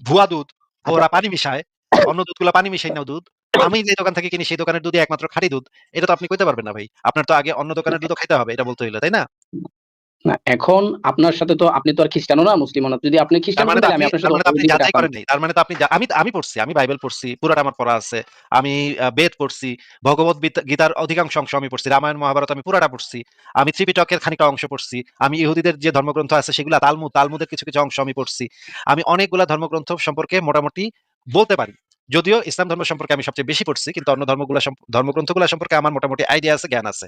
ভুয়া দুধ, আচ্ছা, ওরা পানি মিশায়। অন্য দুধগুলা পানি মিশায় না দুধ। আমি যে দোকান থেকে কিনি সেই দোকানের দুধই একমাত্র খাঁটি দুধ। এটা তো আপনি কইতে পারবেন না ভাই। আপনার তো আগে অন্য দোকানের দুধও খাইতে হবে এটা বলতে হইলে, তাই না? না এখন আপনার সাথে তো আপনি তো আর খ্রিস্টানও না মুসলিমও না। যদি আপনি তার খ্রিস্টান মানে হতেন তো তাহলে আপনি আমি আপনার তার সাথে মানে তো আপনি ডিবেটে যাচাই আসতাম করেন না। নাই। তার মানে তো আপনি আমি পড়ছি। আমি বাইবেল পড়ছি। পুরাটা আমার পড়া আছে। আমি বেদ পড়ছি। ভগবত গীতার অধিকাংশ অংশ আমি পড়ছি। রামায়ণ, মহাভারত আমি পুরাটা পড়ছি। আমি ত্রিপিটকের খানিকটা অংশ পড়ছি। আমি ইহুদিদের যে ধর্মগ্রন্থ আছে সেগুলা তালমুদের কিছু অংশ আমি পড়ছি। আমি অনেকগুলা ধর্মগ্রন্থ সম্পর্কে মোটামুটি বলতে পারি। যদিও ইসলাম ধর্ম সম্পর্কে আমি সবচেয়ে বেশি পড়ছি, কিন্তু অন্য ধর্মগ্রন্থগুলা সম্পর্কে আমার মোটামুটি আইডিয়া আছে, জ্ঞান আছে।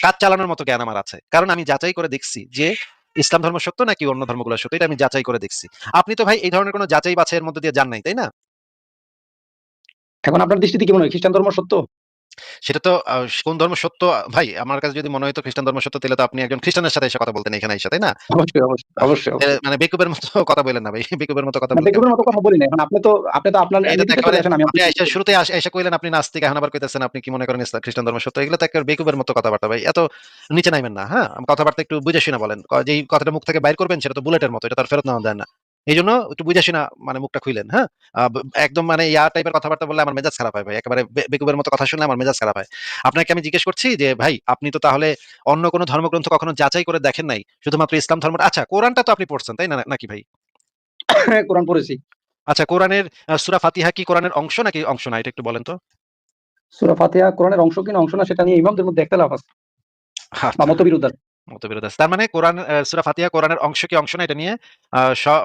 কাজ চালানোর মতো জ্ঞান আমার আছে। কারণ আমি যাচাই করে দেখছি যে ইসলাম ধর্ম সত্য নাকি অন্য ধর্মগুলো সত্য, এটা আমি যাচাই করে দেখছি। আপনি তো ভাই এই ধরনের কোনো যাচাই বাছাইয়ের মধ্যে দিয়ে যান নাই, তাই না? এখন আপনার দৃষ্টিতে কি মনে হয় খ্রিস্টান ধর্ম সত্য? সেটা তো কোন ধর্ম সত্য, ভাই আমার কাছে যদি মনে হতো খ্রিস্টান ধর্ম সত্য, তাহলে তো আপনি একজন খ্রিস্টানের সাথে এসে কথা বলতেন এখানে এসে, তাই না? অবশ্যই, অবশ্যই, অবশ্যই, অবশ্যই। মানে বেকুবের মতো কথা বলেন না ভাই। বেকুবের মতো কথা না বলেন কেন? বেকুবের মতো কথা বলি না। এখন আপনি তো আপনার এটা তো নীতিতে চলে একেবারে, আসেন, আমি আমার আপনি নীতিতে আইসা চলি। শুরুতে এসে কইলেন আপনি নাস্তিক, এখন আবার কইতেছেন আপনি কি মনে করেন খ্রিস্টান ধর্ম সত্য। এগুলো তো একেবারে বেকুবের মতো কথাবার্তা ভাই। এত নিচে নাইবেন না, হ্যাঁ? কথাবার্তা একটু বুঝে শুনে বলেন। যেই কথাটা মুখ থেকে বাইর করবেন সেটা তো বুলেটের মতো, এটা তো আর ফেরত নেওয়া যায় না। এইজন্য একটু বুঝে শুনা মানে মুখটা খুইলেন, হ্যাঁ? একদম মানে ইয়া টাইপের কথাবার্তা বললে আমার মেজাজ খারাপ হয় ভাই। একেবারে বেকুবের মতো কথা শুনলে আমার মেজাজ খারাপ হয়। আপনাকে আমি জিজ্ঞেস করছি যে ভাই আপনি তো তাহলে অন্য কোনো ধর্মগ্রন্থ কখনো যাচাই করে দেখেন নাই। শুধুমাত্র ইসলাম ধর্মটা, আচ্ছা কোরআনটা তো আপনি পড়ছেন, তাই না নাকি ভাই? কোরআন পড়েছি। আচ্ছা কোরআনের সূরা ফাতিহা কি কোরআনের অংশ নাকি অংশ না? এটা একটু বলেন তো। সূরা ফাতিহা কোরআনের অংশ কিনা অংশ না সেটা নিয়ে ইমামদের মধ্যে একতলাফ আছে বা আচ্ছা, মতবিরোধ আছে। মতবিরোধ আছে। তার মানে কোরআন সূরা ফাতিহা কোরআনের অংশ কি অংশ না, এটা নিয়ে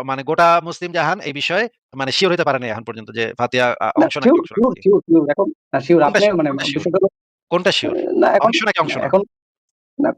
মানে গোটা মুসলিম জাহান এই বিষয়ে মানে শিওর হইতে পারে নাই এখন পর্যন্ত যে ফাতিহা না অংশ নাকি শিওর, অংশ না শিওর, নাকি? শিওর, শিওর এখন না শিওর কোনটা আপনি শিওর? মানে কোনটা শিওর? বিষয়টা হলো কোনটা শিওর? না এখন অংশ নাকি অংশ না? এখন না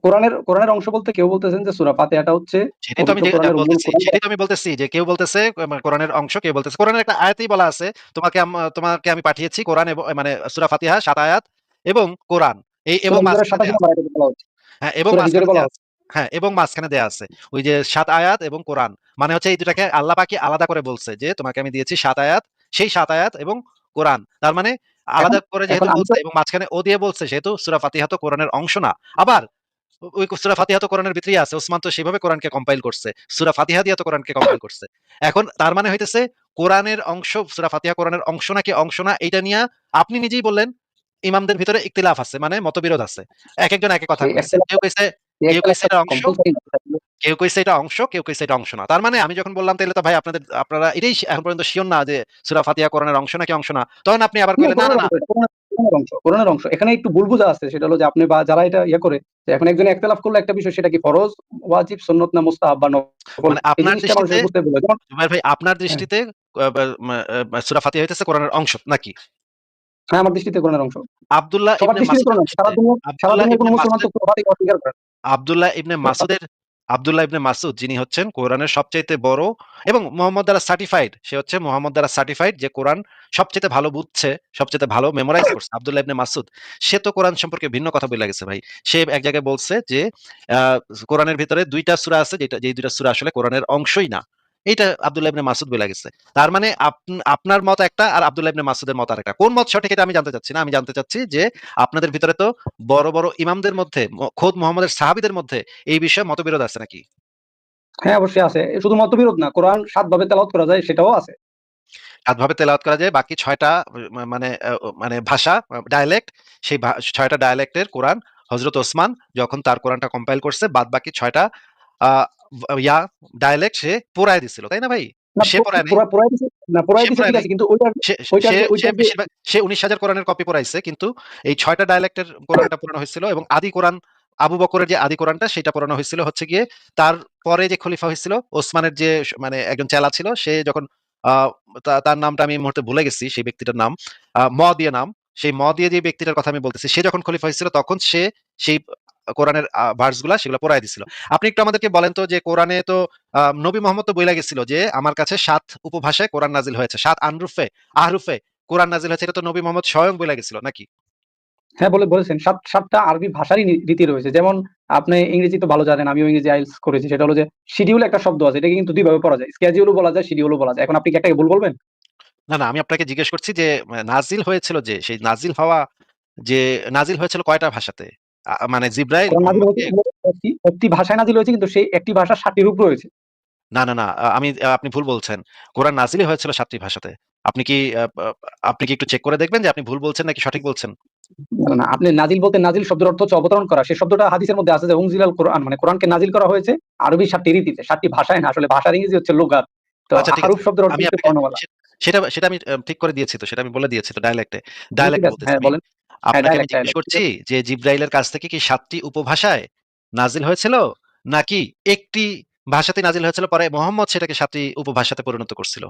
কোরআনের অংশ বলতে কেউ বলতেছেন যে সূরা ফাতিহাটা হচ্ছে সেটাই তো আমি পবিত্র কোরআনের মূল বলতেছি। কোরআন। সেটাই তো আমি বলতেছি যে কেউ বলতেছে কোরআনের অংশ, কেউ বলতেছে কোরআনের একটা আয়াতেই বলা আছে, তোমাকে আমি পাঠিয়েছি কোরআন এবং মানে সূরা ফাতিহা ৭ আয়াত এবং কোরআন। এই এবং সূরা হিজরের মাঝখানে ২৭ দেয়া আছে। নম্বর আয়াতে বলা হচ্ছে। হ্যাঁ, এবং সূরা হিজরে মাঝখানে বলা দেয়া হচ্ছে। আছে। হ্যাঁ, এবং মাঝখানে দেয়া আছে। ওই যে ৭ আয়াত এবং কোরআন। মানে হচ্ছে এই দুটাকে আল্লাহ পাকই আলাদা করে বলছে যে, "তোমাকে আমি দিয়েছি ৭ আয়াত, সেই ৭ আয়াত এবং কোরআন।" তার মানে এখন আলাদা করে এখন যেহেতু আমি বলছে তো এবং মাঝখানে ও দিয়ে বলছে, সেহেতু সূরা ফাতিহা তো কোরআনের অংশ না। আবার ওই সূরা ফাতিহা তো কোরআনের ভিতরেই আছে। ওসমান তো সেভাবে কোরআনকে কম্পাইল করছে। সূরা ফাতিহা দিয়ে তো কোরআনকে কম্পাইল করছে। এখন তার মানে হইতেছে কোরআনের অংশ, সূরা ফাতিহা কোরআনের অংশ নাকি অংশ না, এইটা নিয়া আপনি নিজেই বললেন ইমামদের ভিতরে ইখতিলাফ আছে, মানে মতবিরোধ আছে। একেকজন একেক কথা সেই কইছে। ইখতিলাফটা সেই কেউ কইছে ইখতিলাফটা এটা অংশ, কম্পালসরি না। কেউ কইছে এটা অংশ, কেউ কইছে এটা অংশ না। তার মানে আমি যখন বললাম তাইলে তো ভাই আপনারা এটাই এখন পর্যন্ত সিওর না যে সূরা ফাতিহা কোরআনের অংশ নাকি অংশ না। তখন আপনি আবার না কইলেন, "না, না, কোরআনের না।" অংশ এটা কোরআনের অংশ, কোরআনের অংশ। এখানে একটু ভুল বোঝা আছে সেটা হলো যে আপনি বা যারা এটা ইয়ে করে যে এখন একজনে ইখতিলাফ করলো একটা বিষয় সেটা কি ফরজ, ওয়াজিব, সুন্নত না মুস্তাহাব বা নফল মানে এই আপনার জিনিসটা দৃষ্টিতে, মানুষের বুঝতে ভুল হয়। যেমন জুবাইর ভাই আপনার হ্যাঁ, দৃষ্টিতে আ বা মা সূরা ফাতিহা হইতেছে কোরআনের অংশ নাকি? হ্যাঁ আমার দৃষ্টিতে কোরআনের অংশ। আব্দুল্লাহ সবার ইবনে দৃষ্টিতে মাসউদের কোরআনের অংশ। দৃষ্টিতে, সারা আব্দুল্লাহ দুনিয়ার কোন ইবনে মুসলমান তো মাসউদের পুরো ফাতিহা অস্বীকার করে না। আব্দুল্লাহ ইবনে তো মাসুদের আব্দুল্লাহ ইবনে মাসুদ যিনি হচ্ছেন কোরআনের সবচাইতে বড় এবং মুহাম্মদ দ্বারা সার্টিফাইড, সে হচ্ছে মুহাম্মদ দ্বারা সার্টিফাইড যে কোরআন সবচাইতে ভালো বুঝছে, সবচাইতে ভালো মেমোরাইজ করছে আব্দুল্লাহ ইবনে মাসুদ। সে তো কোরআন সম্পর্কে ভিন্ন কথা বইলা গেছে ভাই। সে এক জায়গায় বলছে যে আ কোরআনের ভিতরে ২ টা সূরা আছে যেই ২ টা সূরা আসলে কোরআনের অংশই না। এইটা আব্দুল্লাহ ইবনে মাসুদ বইলা গেছে। তার মানে আপনার মত একটা আর আব্দুল্লাহ ইবনে মাসুদের মত আরেকটা। কোন মত সঠিক এটা আমি জানতে চাচ্ছি না। আমি জানতে চাচ্ছি যে আপনাদের ভিতরে তো বড়, বড় ইমামদের মধ্যে খোদ মুহাম্মদের সাহাবীদের মধ্যে এই বিষয়ে মতবিরোধ আছে নাকি? হ্যাঁ অবশ্যই আছে। শুধু মতবিরোধ না, কোরআন ৭ ভাবে তেলাওয়াত করা যায় সেটাও আছে। ৭ ভাবে তেলাওয়াত করা যায়। বাকি ৬ টা মানে মানে ভাষা ডায়ালেক্ট, সেই ৬ টা ডায়ালেক্টের কোরআন হযরত ওসমান যখন তার কোরআনটা কম্পাইল করছে, বাদবাকি ৬ টা আ ইয়া ডায়ালেক্ট সে পোড়ায় দিছিল। তাই না ভাই? না সে পোড়ায় নাই। পোড়ায় দিছে না সে পোড়ায় দিছে পোড়ায় ঠিক নাই। আছে কিন্তু ওইটার সে ওইটার সে যে সে ওইটার যে বেশিরভাগ সে ১৯,০০০ কোরআনের কপি পড়াইছে, কিন্তু এই ৬ টা ডায়ালেক্টের কোরআনটা পড়ানো হয়েছিল এবং আদি কোরআন আবু বকরের যে আদি কোরআনটা সেটা পড়ানো হয়েছিল হচ্ছে গিয়ে তার পরে যে খলিফা হয়েছিল ওসমানের যে মানে একজন চেলা ছিল, সে যখন আ তার নামটা আমি এই মুহূর্তে ভুলে গেছি সেই ব্যক্তিটার নাম। দিয়ে নাম। সেই দিয়ে যে ব্যক্তিটার কথা আমি বলতেছি, সে যখন খলিফা হয়েছিল তখন সে সেই কোরআনের ভার্স গুলা সেগুলা পড়ায় দিছিল। আপনি একটু আমাদেরকে বলেন তো যে কোরআনে তো নবী মোহাম্মদ তো বইলা গেছিল যে আমার কাছে ৭ উপভাষায় কোরআন নাজিল হয়েছে। ৭ আহরুফে কোরআন নাজিল হয়েছে। এটা তো নবী মোহাম্মদ স্বয়ং বইলা গেছিল নাকি? হ্যাঁ বলেছেন ৭টা আরবি ভাষারই রীতি রয়েছে। যেমন আপনি ইংরেজি তো ভালো জানেন, আমিও ইংরেজি আইএলটিএস করেছি। সেটা হলো যে শিডিউল একটা শব্দ আছে। এটাকে কিন্তু ২ ভাবে পড়া যায়। স্কেডিউলও বলা যায়, শিডিউলও বলা যায়। এখন আপনি কি একটাকে ভুল বলবেন? না, না, আমি আপনাকে জিজ্ঞেস করছি যে নাজিল হয়েছিল যে সেই নাজিল হওয়া যে নাজিল হয়েছিল কয়টা ভাষাতে? মানে জিবরাইল কোরআন নাযিল হয়েছে মুহাম্মদকে, একটি ভাষায় নাযিল হয়েছে কিন্তু সেই একটি ভাষা ৭ টি রূপ রয়েছে। না, না, না, আপনি ভুল বলছেন। কোরআন নাজিলই হয়েছিল ৭ টি ভাষাতে। আপনি কি আ আ আপনি কি একটু চেক করে দেখবেন যে আপনি ভুল বলছেন নাকি সঠিক বলছেন? না, আপনি নাজিল বলতে নাজিল শব্দের অর্থ হচ্ছে অবতরণ করা। সেই শব্দটা হাদিসের মধ্যে আছে যে উনজিলাল কোরআন, মানে কোরআনকে নাজিল করা হয়েছে আরবি ৭টি রীতিতে, ৭টি ভাষায় না, আসলে ভাষার ইংরেজি হচ্ছে লুগাত। তো আচ্ছা ঠিক আছে। হারুফ শব্দের অর্থ আমি হচ্ছে আপনাকে বর্ণমালা। সেটা সেটা আমি ঠিক করে দিয়েছি তো, সেটা আমি বলে দিয়েছি তো ডায়ালেক্টে। ঠিক ডায়ালেক্টে আছে, বলতেছি হ্যাঁ আমি। বলেন। হ্যাঁ, আপনাকে আমি ডায়ালেক্ট জিজ্ঞেস ডায়ালেক্ট ঠিক করছি আছে। যে জিব্রাইলের কাছ থেকে কি ৭টি উপভাষায় নাজিল হয়েছিল নাকি একটি ভাষাতে নাজিল হয়েছিল, পরে মুহাম্মদ সেটাকে ৭টি উপভাষাতে পরিণত করছিল?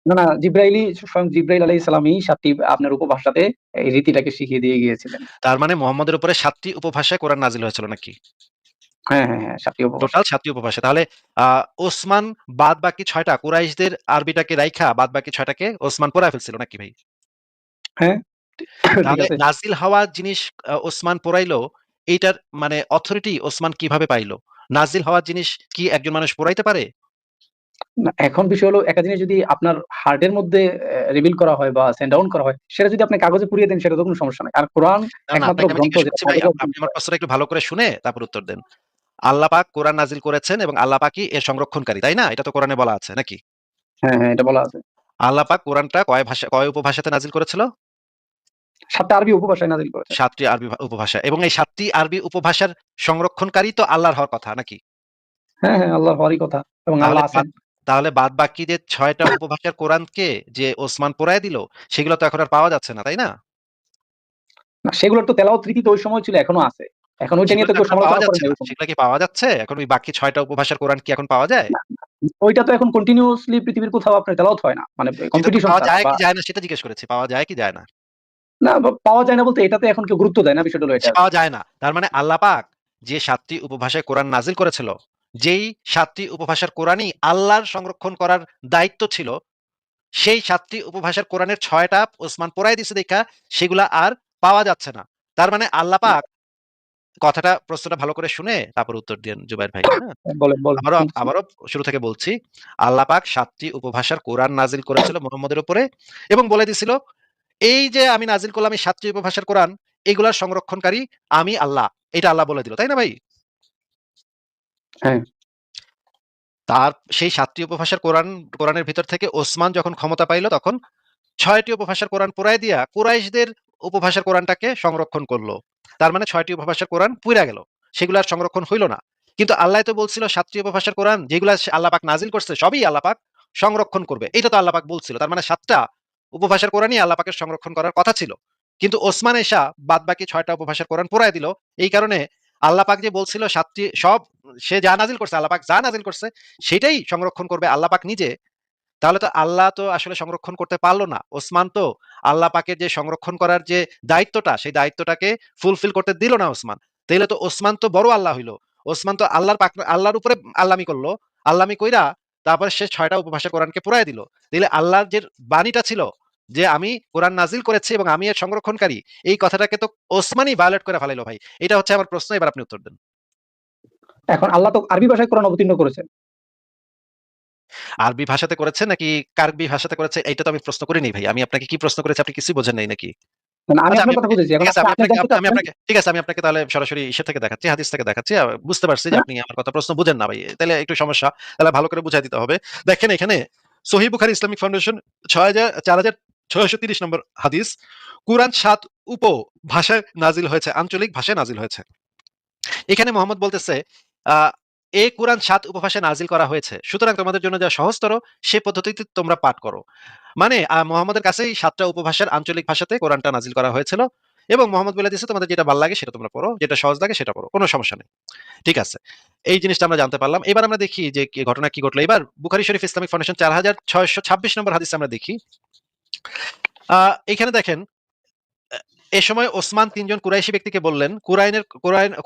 না, না, জিব্রাইলই, স্বয়ং জিব্রাইল আলাইহিস সালামই ৭টি আপনার উপভাষাতে এই রীতিটাকে শিখিয়ে দিয়ে গিয়েছিলেন। তার মানে মুহাম্মদের উপরে ৭টি উপভাষায় কোরআন নাজিল হয়েছিল নাকি? হ্যাঁ, হ্যাঁ, হ্যাঁ, ৭টি উপভাষা। টোটাল ৭টি উপভাষা। তাহলে আ ওসমান বাদবাকি ৬টা কুরাইশদের আরবিটাকে রাইখা বাদবাকি ৬টাকে ওসমান পড়ায় ফেলছিল নাকি ভাই? হ্যাঁ, ঠিক তাহলে আছে। নাজিল হওয়া জিনিস ওসমান পড়াইলো, এইটার মানে অথরিটি ওসমান কিভাবে পাইলো? নাজিল হওয়া জিনিস কি একজন মানুষ পড়াইতে পারে? না, এখন বিষয় হলো, একটা জিনিস যদি আপনার হার্টের মধ্যে রিভিল করা হয় বা সেন্ড ডাউন করা হয়, সেটা যদি আপনি কাগজে পুড়িয়ে দেন, সেটা তো কোনো সমস্যা নাই। আর কোরআন না, না, একমাত্র আপনাকে আমি গ্রন্থ জিজ্ঞেস যেটা করছি ভাই, পরলোক আপনি আমার প্রশ্নটা একটু ভালো করে শুনে তারপর উত্তর দেন। আল্লাহ পাক কোরআন নাজিল করেছেন এবং আল্লাহ পাকই এর সংরক্ষণকারী, তাই না? এটা তো কোরআনে বলা আছে নাকি? হ্যাঁ, হ্যাঁ, এটা বলা আছে। আল্লাহ পাক কোরআনটা কয় উপভাষাতে নাজিল করেছিল? ৭ টা আরবি উপভাষায় নাজিল করেছেন। ৭ টি আরবি উপভাষা, এবং এই ৭ টি আরবি উপভাষার সংরক্ষণকারী তো আল্লাহর হওয়ার কথা নাকি? হ্যাঁ, হ্যাঁ, আল্লাহর হওয়ারই কথা এবং তাহলে আল্লাহ আছেন। তাহলে বাদবাকি যে ৬ টা উপভাষার কোরআনকে যে ওসমান পড়ায় দিল, সেগুলো তো এখন আর পাওয়া যাচ্ছে না, তাই না? না, সেগুলোর তো তেলাওয়াত রীতি তো ওই সময় ছিল, এখনো আছে। এখন ওইটা নিয়ে সেগুলো তো তো কেউ এখন আর পাওয়া সমালোচনা যাচ্ছে করেনি না। ওই সময়। সেগুলা কি পাওয়া যাচ্ছে? এখন ওই বাকি ৬ টা উপভাষার কোরআন কি এখন পাওয়া যায়? না, ওইটা তো এখন কন্টিনিউয়াসলি পৃথিবীর কোথাও আপনার তেলাওয়াত হয় না। মানে সেটা তো কম্পিটিশন পাওয়া ছাড়া যায় বা কি যায় না সেটা জিজ্ঞেস করেছি। পাওয়া যায় কি যায় না? না, পাওয়া যায় না বলতে এটাতে এখন কেউ গুরুত্ব দেয় না, বিষয়টা হলো এটা সে আরকি। পাওয়া যায় না। তার মানে আল্লাহ পাক যে ৭ টি উপভাষায় কোরআন নাজিল করেছিল, যেই ৭ টি উপভাষার কোরআনই আল্লাহর সংরক্ষণ করার দায়িত্ব ছিল, সেই ৭ টি উপভাষার কোরআনের ৬ টা ওসমান পড়ায় দিছে দেইখা সেগুলা আর পাওয়া যাচ্ছে না। তার মানে আল্লাহ পাক, প্রশ্নটা ভালো করে শুনে তারপর উত্তর দিয়েন জুবায়ের ভাই, হ্যাঁ? বলেন, বলেন, আবারও শুনতেছি। আবারও শুরু থেকে বলছি। আল্লাহ পাক ৭ টি উপভাষার কোরআন নাজিল করেছিল মুহাম্মদের উপরে এবং বলে দিছিল, এই যে আমি নাজিল করলাম এই ৭ টি উপভাষার কোরআন, এগুলার সংরক্ষণকারী আমি আল্লাহ। এটা আল্লাহ বলে দিল। তাই না ভাই? হ্যাঁ, তার সেই ৭ টি উপভাষার কোরআনের ভিতর থেকে ওসমান যখন ক্ষমতা পাইল, তখন ৬ টি উপভাষার কোরআন পুড়ায় দিয়া কুরাইশদের উপভাষার কোরআনটাকে সংরক্ষণ করল। তার মানে ৬ টি উপভাষার কোরআন পুইরা গেল। সেগুলো আর সংরক্ষণ হইল না। কিন্তু আল্লাহ তো বলছিল ৭ টি উপভাষার কোরআন যেগুলা আল্লাহ পাক নাজিল করছে সবই আল্লাহ পাক সংরক্ষণ করবে। এটা তো আল্লাহ পাক বলছিল। তার মানে ৭ টা উপভাষার কোরআনই আল্লাহ পাকের সংরক্ষণ করার কথা ছিল। কিন্তু ওসমান এসা বাদবাকি ৬ টা উপভাষার কোরআন পুড়ায় দিল। এই কারণে আল্লাহ পাক যে বলছিল ৭ টি সব সে যা নাজিল করছে, আল্লাহ পাক যা নাজিল করছে সেটাই সংরক্ষণ করবে আল্লাহ পাক নিজে। তাহলে তো আল্লাহ তো আসলে সংরক্ষণ করতে পারল না। ওসমান তো আল্লাহ পাকের যে সংরক্ষণ করার যে দায়িত্বটা, সেই দায়িত্বটাকে ফুলফিল করতে দিল না ওসমান। তাইলে তো ওসমান তো বড় আল্লাহ হইল। ওসমান তো আল্লাহর উপরে আল্লামি করলো। আল্লামি কইরা তারপরে সে ৬ টা উপভাষার কোরআনকে পুড়ায় দিল। তাইলে আল্লাহর যে বাণীটা ছিল যে আমি কোরআন নাজিল করেছি এবং আমি এর সংরক্ষণকারী, এই কথাটাকে তো ওসমানই ভায়োলেট করে ফেলাইলো ভাই। এটা হচ্ছে আমার প্রশ্ন, এবার আপনি উত্তর দেন। এখন আল্লাহ তো আরবি ভাষায় কোরআন অবতীর্ণ করেছেন। আরবি ভাষাতে করেছে নাকি কার্বি ভাষাতে করেছে এইটা তো আমি প্রশ্ন করিনি ভাই। আমি আপনাকে কি প্রশ্ন করেছি আপনি কিছুই বোঝেন নাই নাকি? মানে আমি আচ্ছা, আপনার কথা বুঝেছি। এখন ঠিক আছে, আপনি আপনি জানতে চাচ্ছেন। ঠিক আছে, আমি আপনাকে তাহলে সরাসরি ইসে থেকে দেখাচ্ছি, হাদিস থেকে দেখাচ্ছি। বুঝতে পারছি যে হ্যাঁ, আপনি আমার কথা প্রশ্ন বুঝেন না ভাই। তাইলে একটু সমস্যা। তাহলে ভালো করে বুঝায় দিতে হবে। দেখেন এখানে সহিহ বুখারী ইসলামিক ফাউন্ডেশন ৪,৬৩০ নম্বর হাদিস। কুরআন ৭ উপভাষায় নাজিল হয়েছে, আঞ্চলিক ভাষায় নাজিল হয়েছে। এখানে মোহাম্মদ বলতেছে, আ এই কুরআন ৭ উপভাষায় নাজিল করা হয়েছে। সুতরাং তোমাদের জন্য যা সহজতর সে পদ্ধতিতে তোমরা পাঠ করো। মানে মোহাম্মদের কাছেই ৭ টা উপভাষার আঞ্চলিক ভাষাতে কোরআনটা নাজিল করা হয়েছিল এবং মোহাম্মদ বলে দিয়েছে তোমাদের যেটা ভাল লাগে সেটা তোমরা পড়ো, যেটা সহজ লাগে সেটা পড়ো। কোন সমস্যা নেই। ঠিক আছে। এই জিনিসটা আমরা জানতে পারলাম। এবার আমরা দেখি যে ঘটনা কি ঘটলো। এবার বুখারী শরীফ ইসলামিক ফাউন্ডেশন ৪,৬২৬ নম্বর হাদিসে আমরা দেখি। আ এখানে দেখেন, এ সময় ওসমান ৩ জন কুরাইশী ব্যক্তিকে বললেন,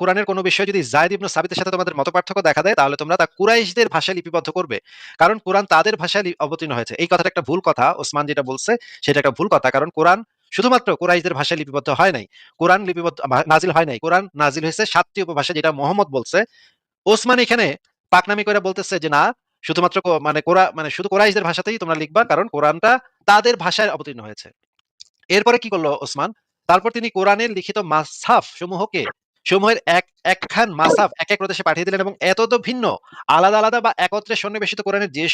কুরআনের কোন বিষয় যদি যায়েদ ইবনে সাবিতের সাথে তোমাদের মতপার্থক্য দেখা দেয়, তাহলে তোমরা তা কুরাইশদের ভাষায় লিপিবদ্ধ করবে। কারণ কুরআন তাদের ভাষায় অবতীর্ণ হয়েছে। এই কথাটা একটা ভুল কথা। ওসমান যেটা বলছে সেটা একটা ভুল কথা। কারণ কুরআন শুধুমাত্র কুরাইশদের ভাষায় লিপিবদ্ধ হয় নাই। কুরআন নাজিল হয় নাই। কুরআন নাজিল হয়েছে ৭ টি উপভাষা, যেটা মুহাম্মদ বলছে। ওসমান এখানে পাকনামি করে বলতেছে যে না, শুধুমাত্র মানে শুধু কুরাইশদের ভাষাতেই তোমরা লিখবা, কারণ কোরআনটা তাদের ভাষায় অবতীর্ণ হয়েছে। এরপরে কি করলো ওসমান? তারপর তিনি কোরআনের লিখিত মাসহাফ সমূহের একখান মাসহাফ এক প্রদেশে পাঠিয়ে দিলেন এবং এতদ ভিন্ন আলাদা আলাদা বা একত্রে সন্নিবেশিত কোরআনের যে